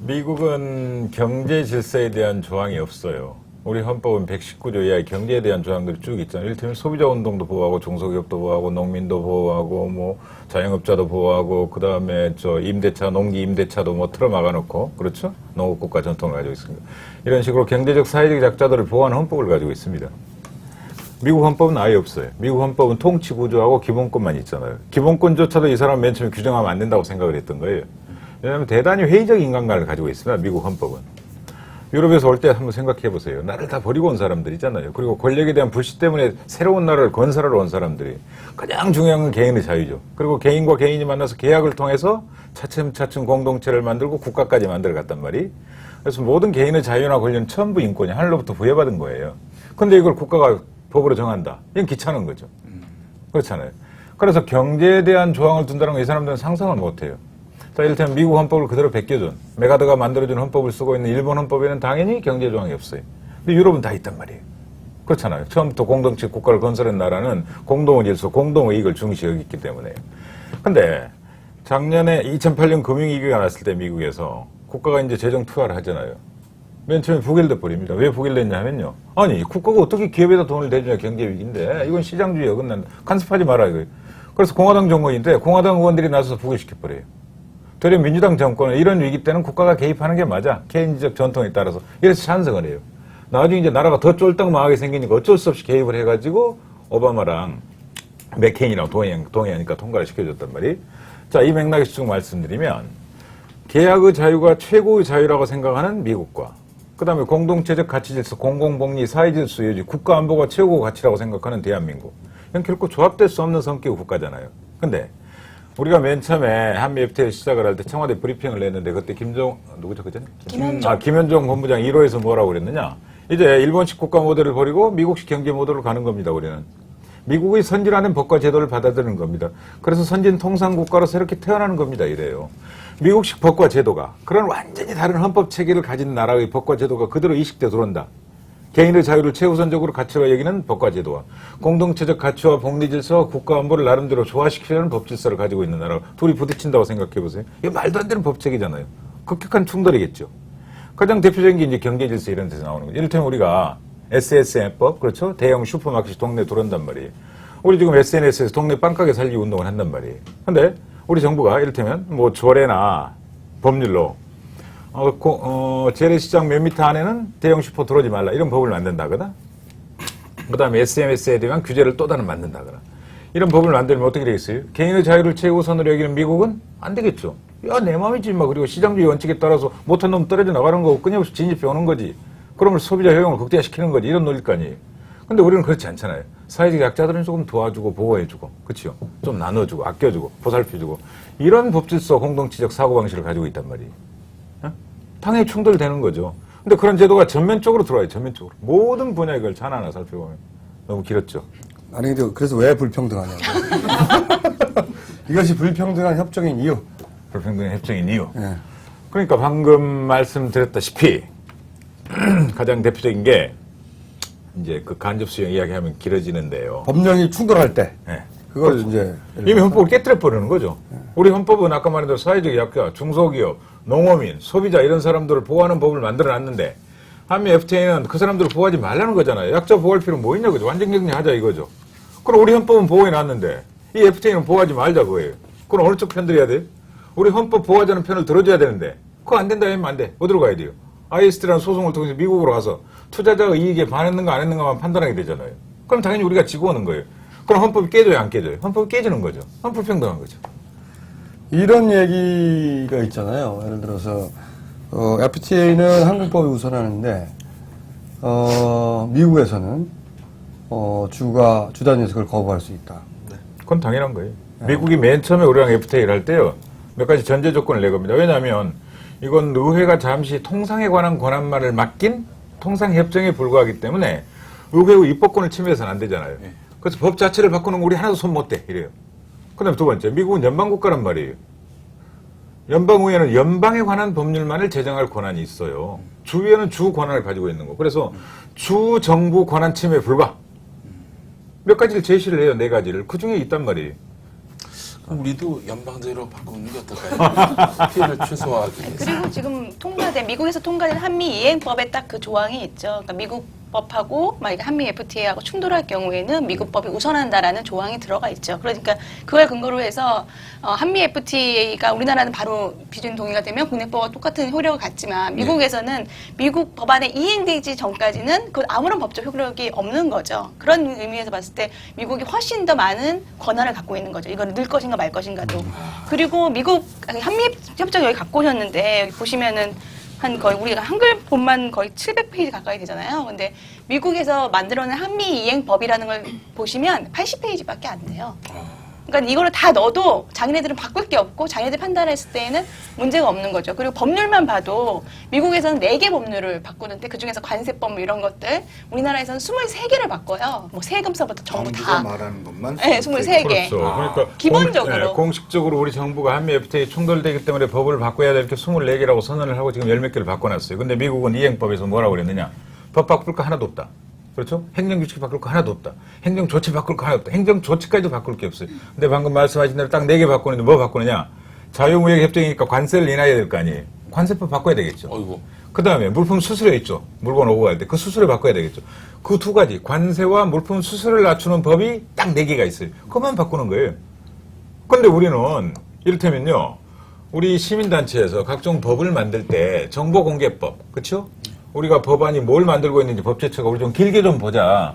미국은 경제 질서에 대한 조항이 없어요. 우리 헌법은 119조 이하의 경제에 대한 조항들이 쭉 있잖아요. 이를테면 소비자 운동도 보호하고 중소기업도 보호하고 농민도 보호하고 뭐 자영업자도 보호하고 그다음에 저 임대차 농기 임대차도 뭐 틀어막아 놓고 그렇죠? 농업국가 전통을 가지고 있습니다. 이런 식으로 경제적 사회적 약자들을 보호하는 헌법을 가지고 있습니다. 미국 헌법은 아예 없어요. 미국 헌법은 통치 구조하고 기본권만 있잖아요. 기본권조차도 이 사람 맨 처음에 규정하면 안 된다고 생각을 했던 거예요. 왜냐하면 대단히 회의적 인간관을 가지고 있습니다. 미국 헌법은. 유럽에서 올 때 한번 생각해 보세요. 나를 다 버리고 온 사람들이잖아요. 그리고 권력에 대한 불신 때문에 새로운 나라를 건설하러 온 사람들이. 가장 중요한 건 개인의 자유죠. 그리고 개인과 개인이 만나서 계약을 통해서 차츰차츰 공동체를 만들고 국가까지 만들어 갔단 말이. 그래서 모든 개인의 자유나 권리는 전부 인권이 하늘로부터 부여받은 거예요. 근데 이걸 국가가 법으로 정한다. 이건 귀찮은 거죠. 그렇잖아요. 그래서 경제에 대한 조항을 둔다는 건 이 사람들은 상상을 못 해요. 자, 이를테면 미국 헌법을 그대로 베껴준 메가드가 만들어준 헌법을 쓰고 있는 일본 헌법에는 당연히 경제 조항이 없어요. 근데 유럽은 다 있단 말이에요. 그렇잖아요. 처음부터 공동체 국가를 건설한 나라는 공동의 질서, 공동의 이익을 중시 여겼기 때문에요. 근데 작년에 2008년 금융위기가 났을 때 미국에서 국가가 이제 재정 투하를 하잖아요. 맨 처음에 부결돼 버립니다. 왜 부결됐냐 하면요. 아니, 국가가 어떻게 기업에다 돈을 대주냐 경제위기인데 이건 시장주의에 어긋난다. 간섭하지 마라 이거예요. 그래서 공화당 정권인데 공화당 의원들이 나서서 부결시켜버려요. 되려 민주당 정권은 이런 위기 때는 국가가 개입하는 게 맞아. 케인즈적 전통에 따라서. 이래서 찬성을 해요. 나중에 이제 나라가 더 쫄딱 망하게 생기니까 어쩔 수 없이 개입을 해가지고 오바마랑 맥케인이랑 동의하니까 통과를 시켜줬단 말이에요. 자, 이 맥락에서 쭉 말씀드리면 계약의 자유가 최고의 자유라고 생각하는 미국과 그 다음에 공동체적 가치질서, 공공복리, 사회질서 유지, 국가안보가 최고 가치라고 생각하는 대한민국. 이건 결코 조합될 수 없는 성격의 국가잖아요. 근데 우리가 맨 처음에 한미 FTA 시작을 할 때 청와대 브리핑을 냈는데 그때 누구죠 그때? 김현종 본부장 1호에서 뭐라고 그랬느냐? 이제 일본식 국가 모델을 버리고 미국식 경제 모델로 가는 겁니다. 우리는. 미국의 선진화된 법과 제도를 받아들이는 겁니다. 그래서 선진 통상 국가로 새롭게 태어나는 겁니다. 이래요. 미국식 법과 제도가 그런 완전히 다른 헌법 체계를 가진 나라의 법과 제도가 그대로 이식돼 들어온다. 개인의 자유를 최우선적으로 가치로 여기는 법과 제도와 공동체적 가치와 복리 질서와 국가 안보를 나름대로 조화시키려는 법 질서를 가지고 있는 나라 둘이 부딪힌다고 생각해 보세요. 이게 말도 안 되는 법 체계잖아요. 극격한 충돌이겠죠. 가장 대표적인 게 이제 경제 질서 이런 데서 나오는 거죠. 이를테면 우리가 SSM법 그렇죠? 대형 슈퍼마켓이 동네 들어온단 말이에요. 우리 지금 SNS에서 동네 빵가게 살기 운동을 한단 말이에요. 근데 우리 정부가 이를테면 뭐 조례나 법률로 재래시장 몇 미터 안에는 대형 슈퍼 들어오지 말라 이런 법을 만든다거나 그 다음에 SMS에 대한 규제를 또 다른 만든다거나 이런 법을 만들면 어떻게 되겠어요? 개인의 자유를 최우선으로 여기는 미국은 안 되겠죠. 야, 내 마음이지 마. 그리고 시장주의 원칙에 따라서 못한 놈 떨어져 나가는 거고 끊임없이 진입해 오는 거지. 그러면 소비자 효용을 극대화시키는 거지. 이런 논리일 거 아니에요. 근데 우리는 그렇지 않잖아요. 사회적 약자들은 조금 도와주고 보호해주고 그렇죠? 좀 나눠주고 아껴주고 보살펴주고 이런 법질서 공동체적 사고방식을 가지고 있단 말이에요. 당연히 충돌되는 거죠. 근데 그런 제도가 전면적으로 들어와요. 전면적으로. 모든 분야에 그걸 하나하나 살펴보면. 너무 길었죠. 아니, 근데 그래서 왜 불평등하냐고. 이것이 불평등한 협정인 이유. 불평등한 협정인 이유. 예. 그러니까 방금 말씀드렸다시피 가장 대표적인 게 이제 그 간접 수용 이야기하면 길어지는데요. 법령이 충돌할 때. 네. 그걸 이제. 이미 헌법을 깨뜨려버리는 거죠. 우리 헌법은 아까 말한 대로 사회적 약자, 중소기업, 농어민, 소비자 이런 사람들을 보호하는 법을 만들어놨는데 한미 FTA는 그 사람들을 보호하지 말라는 거잖아요. 약자 보호할 필요는 뭐 있냐 그죠. 완전 격리하자 이거죠. 그럼 우리 헌법은 보호해놨는데 이 FTA는 보호하지 말자 그거예요. 그럼 어느 쪽 편 들어야 돼? 우리 헌법 보호하자는 편을 들어줘야 되는데 그거 안 된다 하면 안 돼. 어디로 가야 돼요? ISD라는 소송을 통해서 미국으로 가서 투자자의 이익에 반했는가 안 했는가만 판단하게 되잖아요. 그럼 당연히 우리가 지고 오는 거예요. 그럼 헌법이 깨져요 안 깨져요? 헌법이 깨지는 거죠. 헌법평등한 거죠. 이런 얘기가 있잖아요. 예를 들어서 FTA는 한국법이 우선하는데 미국에서는 주단위에서 그걸 거부할 수 있다. 그건 당연한 거예요. 미국이 맨 처음에 우리랑 FTA를 할 때요. 몇 가지 전제 조건을 내 겁니다. 왜냐하면 이건 의회가 잠시 통상에 관한 권한만을 맡긴 통상협정에 불과하기 때문에 의회의 입법권을 침해해서는 안 되잖아요. 그래서 법 자체를 바꾸는 거 우리 하나도 손 못 대. 이래요. 그 다음에 두 번째, 미국은 연방국가란 말이에요. 연방의회는 연방에 관한 법률만을 제정할 권한이 있어요. 주의회는 주 권한을 가지고 있는 거. 그래서 주 정부 권한 침해 불가. 몇 가지를 제시를 해요. 4가지를. 그 중에 있단 말이에요. 그럼 우리도 연방제로 바꾸는 게 어떨까요? 피해를 최소화하기 위해서. 그리고 지금 미국에서 통과된 한미 이행법에 딱 그 조항이 있죠. 그러니까 미국 법하고 만약에 한미 FTA하고 충돌할 경우에는 미국 법이 우선한다라는 조항이 들어가 있죠. 그러니까 그걸 근거로 해서 한미 FTA가 우리나라는 바로 비준 동의가 되면 국내법과 똑같은 효력을 갖지만 미국에서는 미국 법안에 이행되기 전까지는 그 아무런 법적 효력이 없는 거죠. 그런 의미에서 봤을 때 미국이 훨씬 더 많은 권한을 갖고 있는 거죠. 이걸 넣을 것인가 말 것인가도. 그리고 미국 한미 협정 여기 갖고 오셨는데 여기 보시면은 한 거의 우리가 한글본만 거의 700페이지 가까이 되잖아요. 근데 미국에서 만들어낸 한미 이행법이라는 걸 보시면 80페이지밖에 안 돼요. 그러니까 이거를 다 넣어도 자기네들은 바꿀 게 없고 자기네들 판단했을 때에는 문제가 없는 거죠. 그리고 법률만 봐도 미국에서는 4개 법률을 바꾸는데 그중에서 관세법 뭐 이런 것들 우리나라에서는 23개를 바꿔요. 뭐 세금서부터 전부 정부가 다. 말하는 것만 네, 23개. 그렇죠. 그러니까 기본적으로. 공식적으로 우리 정부가 한미 FTA 충돌되기 때문에 법을 바꿔야 될 게 24개라고 선언을 하고 지금 10몇 개를 바꿔놨어요. 근데 미국은 이행법에서 뭐라고 그랬느냐. 법 바꿀 거 하나도 없다. 그렇죠? 행정규칙 바꿀 거 하나도 없다. 행정조치 바꿀 거 하나도 없다. 행정조치까지도 바꿀 게 없어요. 근데 방금 말씀하신 대로 딱 4개 바꾸는데 뭐 바꾸느냐. 자유무역협정이니까 관세를 인하해야 될 거 아니에요. 관세법 바꿔야 되겠죠. 어이구. 그 다음에 물품 수수료 있죠. 물건 오고 갈 때 그 수수료 바꿔야 되겠죠. 그 2가지 관세와 물품 수수료를 낮추는 법이 딱 4개가 있어요. 그것만 바꾸는 거예요. 근데 우리는 이를테면요. 우리 시민단체에서 각종 법을 만들 때 정보공개법, 그렇죠? 우리가 법안이 뭘 만들고 있는지 법제처가 우리 좀 길게 좀 보자.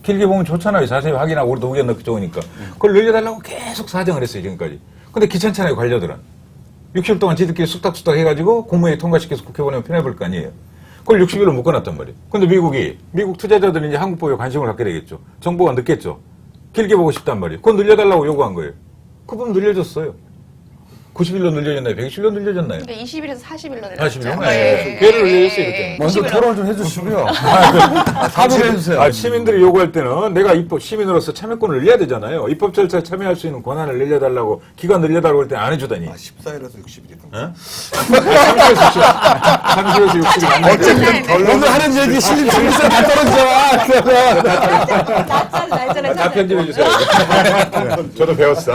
길게 보면 좋잖아요. 자세히 확인하고 우리도 의견 넣기 좋으니까. 그걸 늘려달라고 계속 사정을 했어요. 지금까지. 근데 귀찮잖아요. 관료들은. 60일 동안 지들끼리 쑥닥쑥닥 해가지고 국무회의 통과시켜서 국회 보내면 편해볼 거 아니에요. 그걸 60일로 묶어놨단 말이에요. 근데 미국 투자자들은 이제 한국법에 관심을 갖게 되겠죠. 정보가 늦겠죠. 길게 보고 싶단 말이에요. 그건 늘려달라고 요구한 거예요. 그 부분 늘려줬어요. 90일로 늘려졌나요? 120일로 늘려졌나요? 그러니까 20일에서 40일로 늘렸죠. 40일로? 네. 배를 늘렸어요, 그때. 먼저 20일로. 토론 좀 해주시고요. 사죄를 해주세요. 시민들이 요구할 때는 내가 시민으로서 참여권을 늘려야 되잖아요. 입법 절차에 참여할 수 있는 권한을 늘려달라고, 기간 늘려달라고 할 때 안 해주다니. 14일에서 60일이다. 어? 30일에서 60일 안 되죠. 오늘 하는 얘기 실리서 다 떨어지잖아. 날짜를 다 편집해주세요. 저도 배웠어.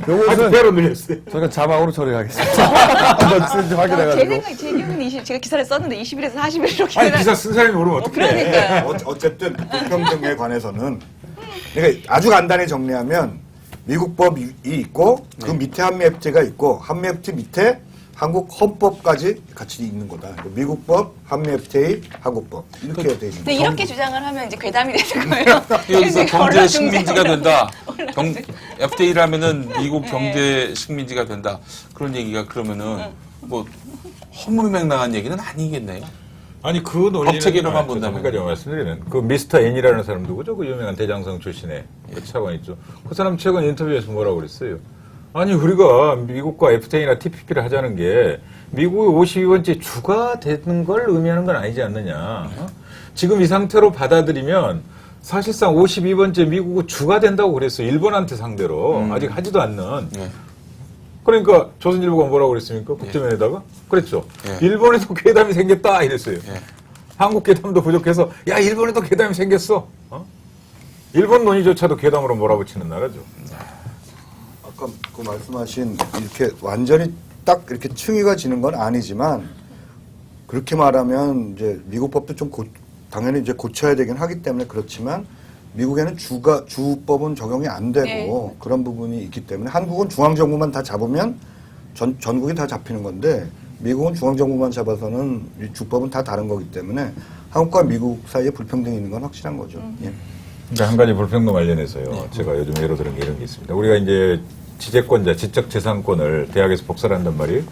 요것은 배로 늘렸어요. 저희가 자막으로 처리하겠습니다. 한번 쓰는지 제 확인해가지고. 생각에 제 기억은 20, 제가 기사를 썼는데 20일에서 40일 이렇게. 아니, 기사 쓴 사람이 모르면 어떡해. 그러니까요. 어쨌든 불평등에 관해서는 그러니까 아주 간단히 정리하면 미국 법이 있고 그 밑에 한미 FTA가 있고 한미 FTA 밑에 한국 헌법까지 같이 있는 거다. 미국 법, 한미 FTA, 한국법 이렇게 돼 있는 근데 거죠. 이렇게 주장을 하면 이제 괴담이 되는 거예요. 여기서 이제 경제 언론 식민지가 중재로. 된다. FTA라면은 미국 경제 식민지가 된다. 그런 얘기가 그러면은 뭐 허무맹랑한 얘기는 아니겠네요. 아니 그 논리는 법체계로만 본다면. 한 가지 말씀드리면 그 미스터 N이라는 사람 누구죠? 그 유명한 대장성 출신의 그 차관 있죠. 그 사람 최근 인터뷰에서 뭐라고 그랬어요? 아니 우리가 미국과 FTA나 TPP를 하자는 게 미국의 52번째 주가 되는 걸 의미하는 건 아니지 않느냐. 어? 지금 이 상태로 받아들이면 사실상 52번째 미국의 주가 된다고 그랬어요. 일본한테 상대로 아직 하지도 않는. 예. 그러니까 조선일보가 뭐라고 그랬습니까? 국제면에다가? 그랬죠. 예. 일본에도 괴담이 생겼다 이랬어요. 예. 한국 괴담도 부족해서 야 일본에도 괴담이 생겼어. 어? 일본 논의조차도 괴담으로 몰아붙이는 나라죠. 아까 그 말씀하신 이렇게 완전히 딱 이렇게 층위가 지는 건 아니지만 그렇게 말하면 이제 미국 법도 좀 당연히 이제 고쳐야 되긴 하기 때문에 그렇지만 미국에는 주법은 적용이 안 되고 네. 그런 부분이 있기 때문에 한국은 중앙정부만 다 잡으면 전국이 다 잡히는 건데 미국은 중앙정부만 잡아서는 이 주법은 다 다른 거기 때문에 한국과 미국 사이에 불평등이 있는 건 확실한 거죠. 예. 그러니까 한 가지 불평등 관련해서요. 제가 요즘 예로 들은 게 이런 게 있습니다. 우리가 이제 지재권자, 지적재산권을 대학에서 복사를 한단 말이에요.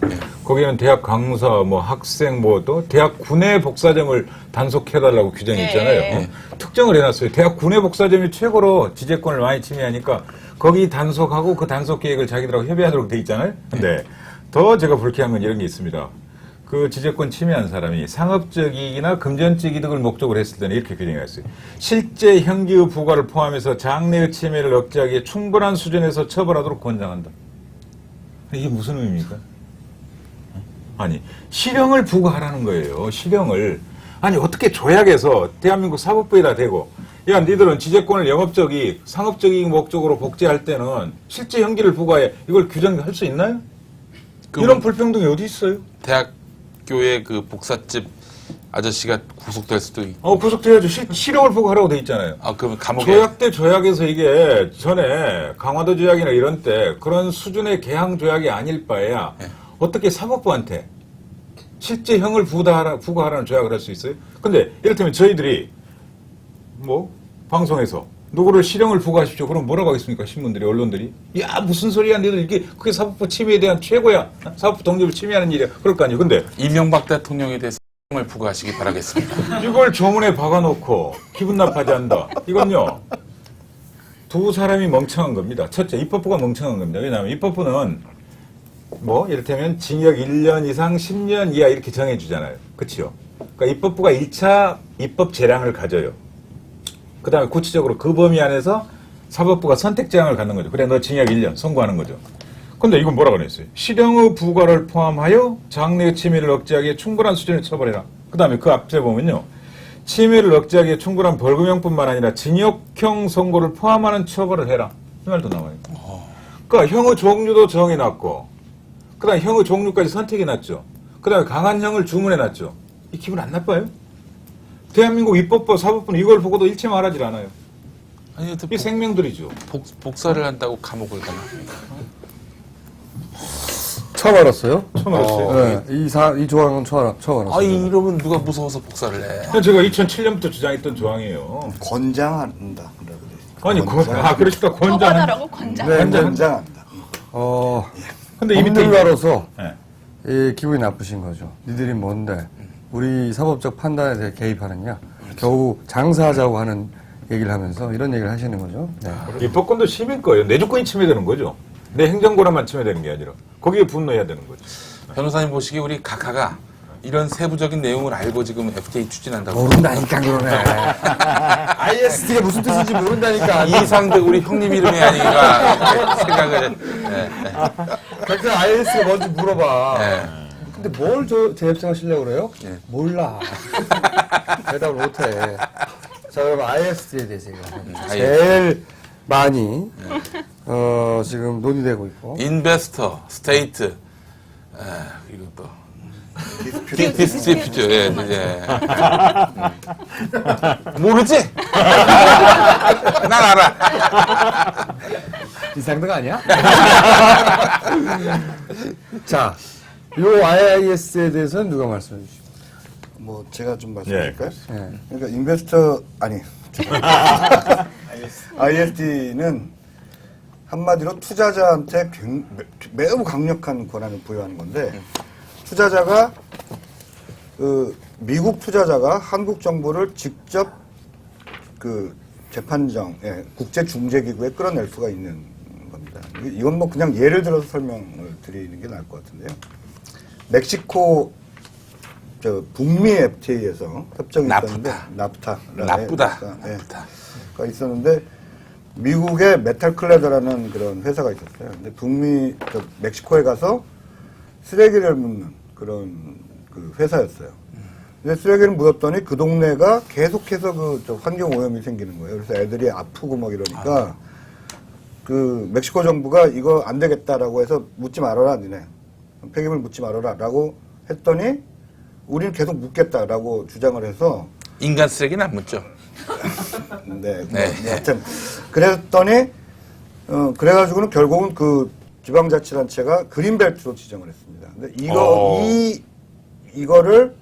거기는 대학 강사, 뭐 학생, 뭐 또 대학 군의 복사점을 단속해달라고 규정이 있잖아요. 어? 특정을 해놨어요. 대학 군의 복사점이 최고로 지재권을 많이 침해하니까 거기 단속하고 그 단속 계획을 자기들하고 협의하도록 돼 있잖아요. 근데 더 제가 불쾌한 건 이런 게 있습니다. 그 지재권 침해한 사람이 상업적 이익이나 금전적 이득을 목적으로 했을 때는 이렇게 규정이 있어요. 실제 형기의 부과를 포함해서 장래의 침해를 억제하기에 충분한 수준에서 처벌하도록 권장한다. 이게 무슨 의미입니까? 아니, 실형을 부과하라는 거예요. 실형을. 아니, 어떻게 조약에서 대한민국 사법부에다 대고, 야, 니들은 지재권을 영업적이, 상업적인 목적으로 복제할 때는 실제 형기를 부과해. 이걸 규정할 수 있나요? 이런 불평등이 어디 있어요? 대학교의 그 복사집 아저씨가 구속될 수도 있고. 구속돼야죠. 실형을 부과하라고 돼 있잖아요. 아, 그러면 감옥에. 조약 대 조약에서 이게 전에 강화도 조약이나 이런 때 그런 수준의 개항 조약이 아닐 바에야 네. 어떻게 사법부한테 실제 형을 부과하라는 조약을 할 수 있어요? 근데 이를테면 저희들이 뭐 방송에서 누구를 실형을 부과하십시오. 그럼 뭐라고 하겠습니까? 신문들이, 언론들이. 야, 무슨 소리야. 너희들 이게 그게 사법부 침해에 대한 최고야. 사법부 독립을 침해하는 일이야. 그럴 거 아니에요. 근데 이명박 대통령에 대해서 실형을 부과하시기 바라겠습니다. 이걸 조문에 박아놓고 기분 나빠하지 않는다. 이건요. 두 사람이 멍청한 겁니다. 첫째, 입법부가 멍청한 겁니다. 왜냐하면 입법부는 뭐 이를테면 징역 1년 이상 10년 이하 이렇게 정해주잖아요. 그렇죠? 그러니까 입법부가 1차 입법 재량을 가져요. 그 다음에 구체적으로 그 범위 안에서 사법부가 선택 재량을 갖는 거죠. 그래, 너 징역 1년 선고하는 거죠. 근데 이건 뭐라고 그랬어요? 실형의 부과를 포함하여 장래의 침해를 억제하기에 충분한 수준의 처벌해라. 그 다음에 그 앞에 보면요. 침해를 억제하기에 충분한 벌금형뿐만 아니라 징역형 선고를 포함하는 처벌을 해라. 이 말도 나와요. 그러니까 형의 종류도 정해놨고, 그 다음에 형의 종류까지 선택해놨죠. 그 다음에 강한 형을 주문해놨죠. 이 기분 안 나빠요? 대한민국 입법부, 사법부는 이걸 보고도 일체 말하질 않아요. 아니, 이 생명들이죠. 복사를 한다고 감옥을 가나? 처음 알았어요? 처음 알았어요. 네, 이 조항은 처음 알았어요. 아, 이러면 누가 무서워서 복사를 해? 제가 2007년부터 주장했던 조항이에요. 권장한다. 아니, 그러니까 권장. 처벌하라고 권장. 네, 권장한다. 근데 이미 또 법률가로서 네. 기분이 나쁘신 거죠. 니들이 뭔데 우리 사법적 판단에 대해 개입하느냐. 겨우 장사하자고 하는 얘기를 하면서 이런 얘기를 하시는 거죠. 네. 입법권도 시민 거예요. 내 주권이 침해되는 거죠. 내 행정권한만 침해되는 게 아니라 거기에 분노해야 되는 거죠. 변호사님 보시기에 우리 각하가 이런 세부적인 내용을 알고 지금 FTA 추진한다고. 모른다니까 그러네. IST가 무슨 뜻인지 모른다니까. 이상득 우리 형님 이름이 아닌가 생각을. 네. 그래서 IST가 뭔지 물어봐. 네. 근데 뭘 재협상하시려고 그래요? 네. 몰라. 대답을 못해. 자, 그럼 IST에 대해서 얘기합니다. IST. 제일 많이 지금 논의되고 있고. 인베스터, 스테이트, 그리고 또 디스트리뷰트, 예. 모르지? 난 알아. 이상등 아니야? 자, 요 IIS에 대해서는 누가 말씀해 주시죠? 뭐 제가 좀 말씀드릴까요? 예. 그러니까 인베스터 아니 ISD는 한마디로 투자자한테 매우 강력한 권한을 부여하는 건데 투자자가 미국 투자자가 한국 정부를 직접 그 재판정에 국제중재기구에 끌어낼 수가 있는 겁니다. 이건 뭐 그냥 예를 들어서 설명을 드리는 게 나을 것 같은데요. 멕시코 북미 FTA에서 협정이 있었는데 나프타가 있었는데 미국의 메탈클레더라는 그런 회사가 있었어요. 근데 멕시코에 가서 쓰레기를 묻는 그런 그 회사였어요. 근데 쓰레기를 묻었더니 그 동네가 계속해서 환경 오염이 생기는 거예요. 그래서 애들이 아프고 막 이러니까 그 멕시코 정부가 이거 안 되겠다라고 해서 묻지 말아라, 니네. 폐기물 묻지 말아라라고 했더니 우리는 계속 묻겠다라고 주장을 해서 인간 쓰레기는 안 묻죠. 네. 하여튼 그랬더니 그래가지고는 결국은 그 지방자치단체가 그린벨트로 지정을 했습니다. 근데 이거를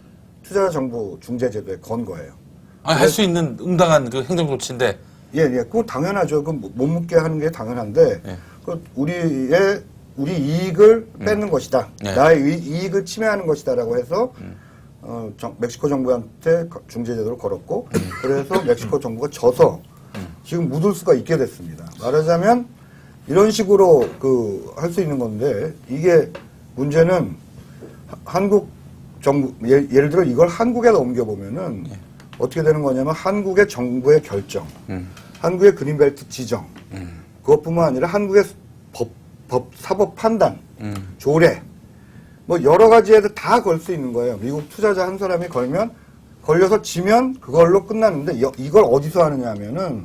투자자 정부 중재제도에 건 거예요. 할 수 있는 응당한 그 행정 조치인데. 예. 그거 당연하죠. 그 못 묻게 하는 게 당연한데 그 우리 이익을 뺏는 것이다. 나의 이익을 침해하는 것이다라고 해서 멕시코 정부한테 중재제도를 걸었고 그래서 멕시코 정부가 져서 지금 묻을 수가 있게 됐습니다. 말하자면 이런 식으로 할 수 있는 건데 이게 문제는 한국 정부 예를 들어 이걸 한국에다 옮겨보면은 어떻게 되는 거냐면 한국의 정부의 결정, 한국의 그린벨트 지정 그것뿐만 아니라 한국의 사법 판단, 조례, 뭐 여러 가지에서 다 걸 수 있는 거예요. 미국 투자자 한 사람이 걸려서 지면 그걸로 끝나는데 이걸 어디서 하느냐 하면은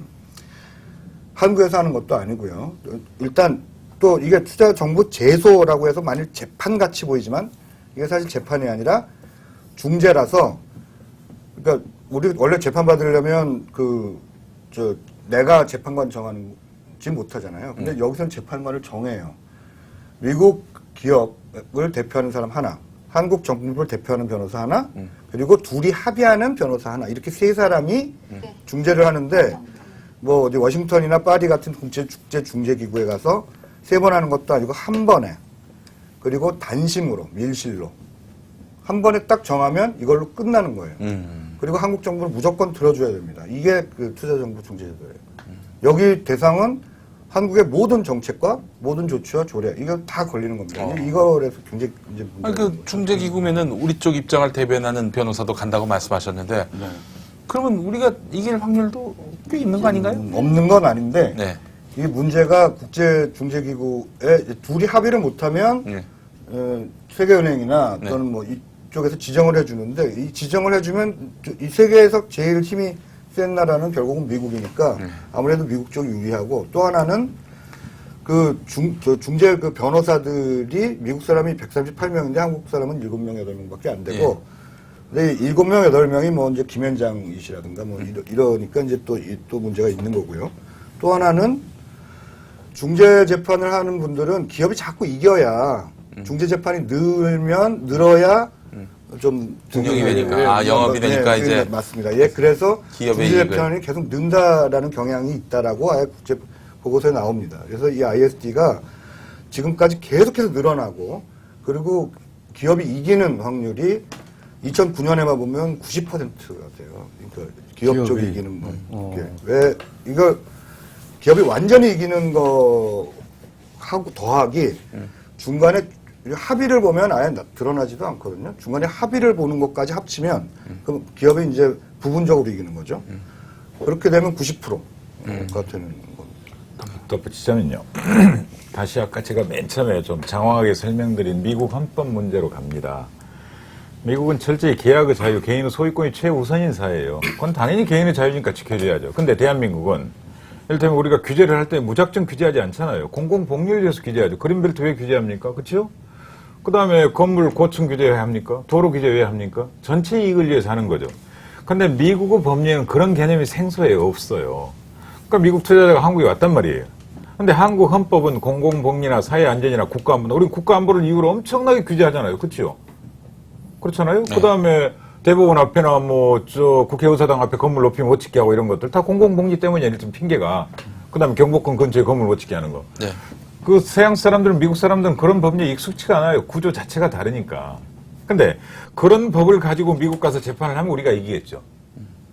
한국에서 하는 것도 아니고요. 일단 또 이게 투자 정보 제소라고 해서 만일 재판같이 보이지만 이게 사실 재판이 아니라 중재라서 그러니까 우리 원래 재판 받으려면 내가 재판관 정하지 못하잖아요. 근데 여기서는 재판관을 정해요. 미국 기업을 대표하는 사람 하나, 한국 정부를 대표하는 변호사 하나, 그리고 둘이 합의하는 변호사 하나 이렇게 세 사람이 중재를 하는데 뭐 어디 워싱턴이나 파리 같은 국제 중재 기구에 가서 3번 하는 것도 아니고 한 번에 그리고 단심으로 밀실로 한 번에 딱 정하면 이걸로 끝나는 거예요. 그리고 한국 정부는 무조건 들어줘야 됩니다. 이게 그 투자정보 중재제도예요. 여기 대상은 한국의 모든 정책과 모든 조치와 조례 이거 다 걸리는 겁니다. 이거에서 굉장히 이제 그 중재기구면은 우리 쪽 입장을 대변하는 변호사도 간다고 말씀하셨는데 그러면 우리가 이길 확률도 꽤 있는 거 아닌가요? 없는 건 아닌데 네. 이 문제가 국제 중재기구에 둘이 합의를 못하면 세계은행이나 또는 뭐 이쪽에서 지정을 해주는데 이 지정을 해주면 이 세계에서 제일 힘이 센 나라는 결국은 미국이니까 아무래도 미국 쪽이 유리하고 또 하나는 그 중재 그 변호사들이 미국 사람이 138명인데 한국 사람은 7명, 8명밖에 안 되고 근데 7명, 8명이 뭐 이제 김현장이시라든가 뭐 이러니까 이제 또 문제가 있는 거고요. 또 하나는 중재 재판을 하는 분들은 기업이 자꾸 이겨야 중재 재판이 늘어야 좀 등용이 되니까 영업이 되니까 이제 맞습니다. 예, 그래서 중재 재판이 계속 는다라는 경향이 있다라고 아예 국제 보고서에 나옵니다. 그래서 이 ISD가 지금까지 계속해서 늘어나고 그리고 기업이 이기는 확률이 2009년에만 보면 90%가 돼요. 그러니까 기업 쪽이 이기는 거. 왜 이거 기업이 완전히 이기는 거 하고 더하기 중간에 합의를 보면 아예 드러나지도 않거든요. 중간에 합의를 보는 것까지 합치면 그럼 기업이 이제 부분적으로 이기는 거죠. 그렇게 되면 90%가 되는 겁니다. 덧붙이자면요. 다시 아까 제가 맨 처음에 좀 장황하게 설명드린 미국 헌법 문제로 갑니다. 미국은 철저히 계약의 자유, 개인의 소유권이 최우선인 사회예요. 그건 당연히 개인의 자유니까 지켜줘야죠. 근데 대한민국은 이를테면 우리가 규제를 할 때 무작정 규제하지 않잖아요. 공공복리를 위해서 규제하죠. 그린벨트 왜 규제합니까? 그렇죠? 그 다음에 건물 고층 규제 왜 합니까? 도로 규제 왜 합니까? 전체 이익을 위해서 하는 거죠. 근데 미국의 법령은 그런 개념이 생소해요. 없어요. 그러니까 미국 투자자가 한국에 왔단 말이에요. 근데 한국 헌법은 공공복리나 사회안전이나 국가안보, 우리 국가안보를 이유로 엄청나게 규제하잖아요. 그렇죠? 그렇잖아요? 그 다음에 대법원 앞에나 국회의사당 앞에 건물 높이 못 짓게 하고 이런 것들 다 공공복리 때문이야. 일단 핑계가. 그 다음에 경복궁 근처에 건물 못 짓게 하는 거. 네. 그 서양 사람들은, 미국 사람들은 그런 법률이 익숙치가 않아요. 구조 자체가 다르니까. 근데 그런 법을 가지고 미국 가서 재판을 하면 우리가 이기겠죠.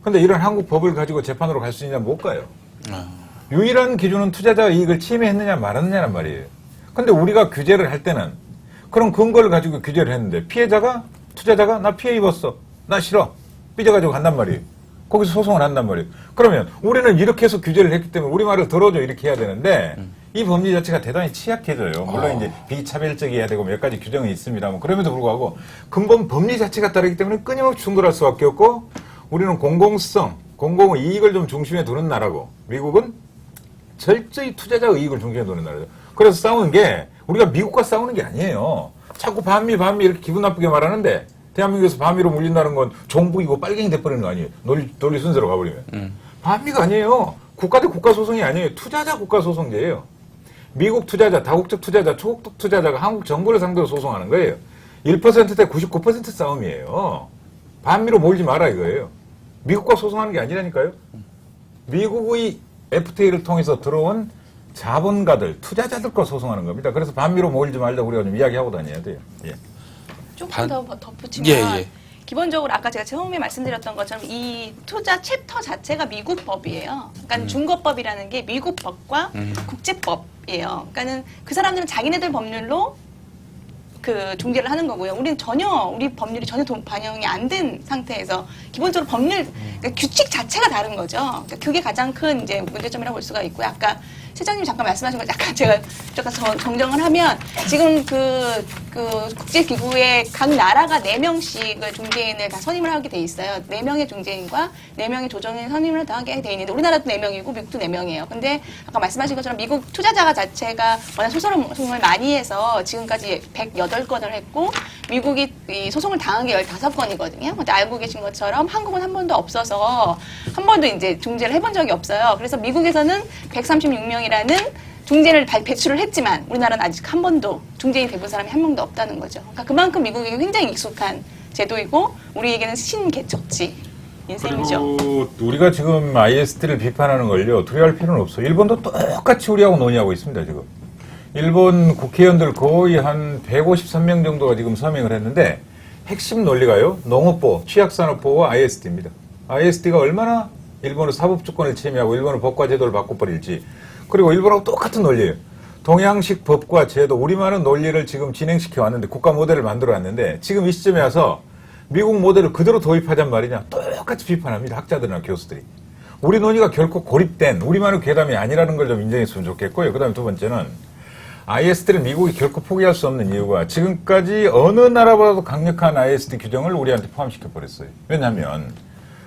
근데 이런 한국 법을 가지고 재판으로 갈 수 있냐? 못 가요. 유일한 기준은 투자자 이익을 침해했느냐 말았느냐란 말이에요. 근데 우리가 규제를 할 때는 그런 근거를 가지고 규제를 했는데 투자자가 나 피해 입었어. 나 싫어. 삐져가지고 간단 말이에요. 거기서 소송을 한단 말이에요. 그러면 우리는 이렇게 해서 규제를 했기 때문에 우리 말을 들어줘 이렇게 해야 되는데 이 법리 자체가 대단히 취약해져요. 물론 이제 비차별적이어야 되고 몇 가지 규정이 있습니다만 그럼에도 불구하고 근본 법리 자체가 다르기 때문에 끊임없이 충돌할 수밖에 없고 우리는 공공성, 공공의 이익을 좀 중심에 두는 나라고 미국은 철저히 투자자 이익을 중심에 두는 나라죠. 그래서 싸우는 게 우리가 미국과 싸우는 게 아니에요. 자꾸 반미 이렇게 기분 나쁘게 말하는데 대한민국에서 반미로 물린다는 건 종북이고 빨갱이 돼버리는 거 아니에요. 논리 순서로 가버리면. 반미가 아니에요. 국가 대 국가 소송이 아니에요. 투자자 국가 소송제예요. 미국 투자자, 다국적 투자자, 초국적 투자자가 한국 정부를 상대로 소송하는 거예요. 1% 대 99% 싸움이에요. 반미로 몰지 마라 이거예요. 미국과 소송하는 게 아니라니까요. 미국의 FTA를 통해서 들어온 자본가들, 투자자들과 소송하는 겁니다. 그래서 반미로 몰지 말자고 우리가 좀 이야기하고 다녀야 돼요. 예. 조금 더 덧붙이면 기본적으로 아까 제가 처음에 말씀드렸던 것처럼 이 투자 챕터 자체가 미국 법이에요. 그러니까 중거법이라는 게 미국 법과 국제법이에요. 그러니까는 그 사람들은 자기네들 법률로 그 중재를 하는 거고요. 우리는 전혀 우리 법률이 전혀 반영이 안 된 상태에서 기본적으로 법률 그러니까 규칙 자체가 다른 거죠. 그러니까 그게 가장 큰 이제 문제점이라고 볼 수가 있고요. 아까 실장님이 잠깐 말씀하신 걸 약간 제가 정정을 하면 지금 그 국제기구의 각 나라가 4명씩을 중재인을 다 선임을 하게 돼 있어요. 4명의 중재인과 4명의 조정인 선임을 다 하게 돼 있는데 우리나라도 4명이고 미국도 4명이에요. 근데 아까 말씀하신 것처럼 미국 투자자가 자체가 워낙 소송을 많이 해서 지금까지 108건을 했고 미국이 이 소송을 당한 게 15건이거든요. 근데 알고 계신 것처럼 한국은 한 번도 없어서 한 번도 이제 중재를 해본 적이 없어요. 그래서 미국에서는 136명이라는 중재를 배출을 했지만 우리나라는 아직 한 번도 중재인 돼본 사람이 한 명도 없다는 거죠. 그러니까 그만큼 미국에게 굉장히 익숙한 제도이고 우리에게는 신개척지인 셈이죠. 그리고 우리가 지금 IST를 비판하는 걸요. 두려워할 필요는 없어요. 일본도 똑같이 우리하고 논의하고 있습니다. 지금. 일본 국회의원들 거의 한 153명 정도가 지금 서명을 했는데 핵심 논리가요. 농업보, 취약산업보와 IST입니다. IST가 얼마나 일본의 사법주권을 침해하고 일본의 법과 제도를 바꿔버릴지 그리고 일본하고 똑같은 논리예요. 동양식 법과 제도, 우리만의 논리를 지금 진행시켜 왔는데 국가 모델을 만들어 왔는데 지금 이 시점에 와서 미국 모델을 그대로 도입하잔 말이냐 똑같이 비판합니다. 학자들이나 교수들이. 우리 논의가 결코 고립된 우리만의 괴담이 아니라는 걸 좀 인정했으면 좋겠고요. 그 다음에 두 번째는 IST를 미국이 결코 포기할 수 없는 이유가 지금까지 어느 나라보다도 강력한 IST 규정을 우리한테 포함시켜 버렸어요. 왜냐하면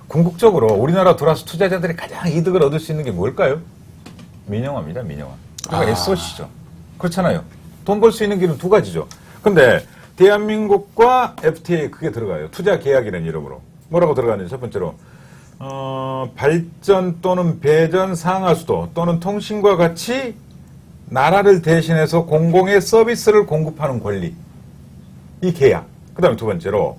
궁극적으로 우리나라 들어와서 투자자들이 가장 이득을 얻을 수 있는 게 뭘까요? 민영화입니다. 민영화. 그러니까 SOC죠. 그렇잖아요. 돈 벌 수 있는 길은 두 가지죠. 근데 대한민국과 FTA 그게 들어가요. 투자 계약이라는 이름으로. 뭐라고 들어가는지 첫 번째로 발전 또는 배전 상하수도 또는 통신과 같이 나라를 대신해서 공공의 서비스를 공급하는 권리. 이 계약. 그 다음에 두 번째로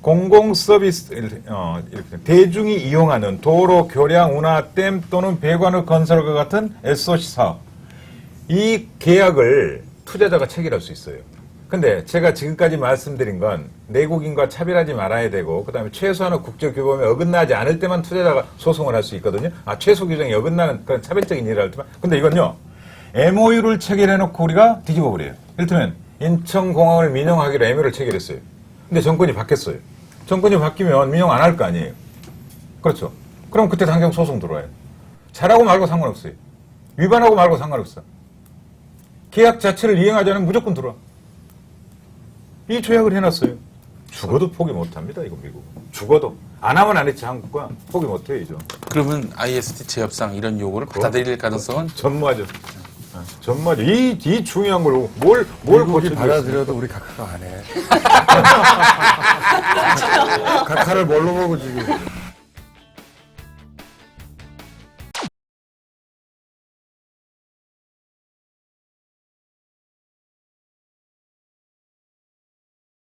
공공 서비스, 이렇게 대중이 이용하는 도로, 교량, 운하, 댐 또는 배관의 건설과 같은 SOC 사업. 이 계약을 투자자가 체결할 수 있어요. 근데 제가 지금까지 말씀드린 건 내국인과 차별하지 말아야 되고, 그 다음에 최소한의 국제규범에 어긋나지 않을 때만 투자자가 소송을 할 수 있거든요. 최소 규정에 어긋나는 그런 차별적인 일을 할 때만. 근데 이건요, MOU를 체결해놓고 우리가 뒤집어 버려요. 이를테면 인천공항을 민영화하기로 MOU를 체결했어요. 근데 정권이 바뀌었어요. 정권이 바뀌면 민영 안 할 거 아니에요. 그렇죠. 그럼 그때 당장 소송 들어와요. 잘하고 말고 상관없어요. 위반하고 말고 상관없어. 계약 자체를 이행하지 않으면 무조건 들어와. 이 조약을 해놨어요. 죽어도 포기 못합니다. 이거 미국. 죽어도. 안 하면 안 했지 한국과. 포기 못해요. 이죠. 그러면 IST 재협상 이런 요구를 받아들일 가능성은? 전무하죠. 전무하죠. 이 중요한 걸 뭘 미국이 받아들여도 우리 각하가 안 해. 각하를 뭘로 보고 지금.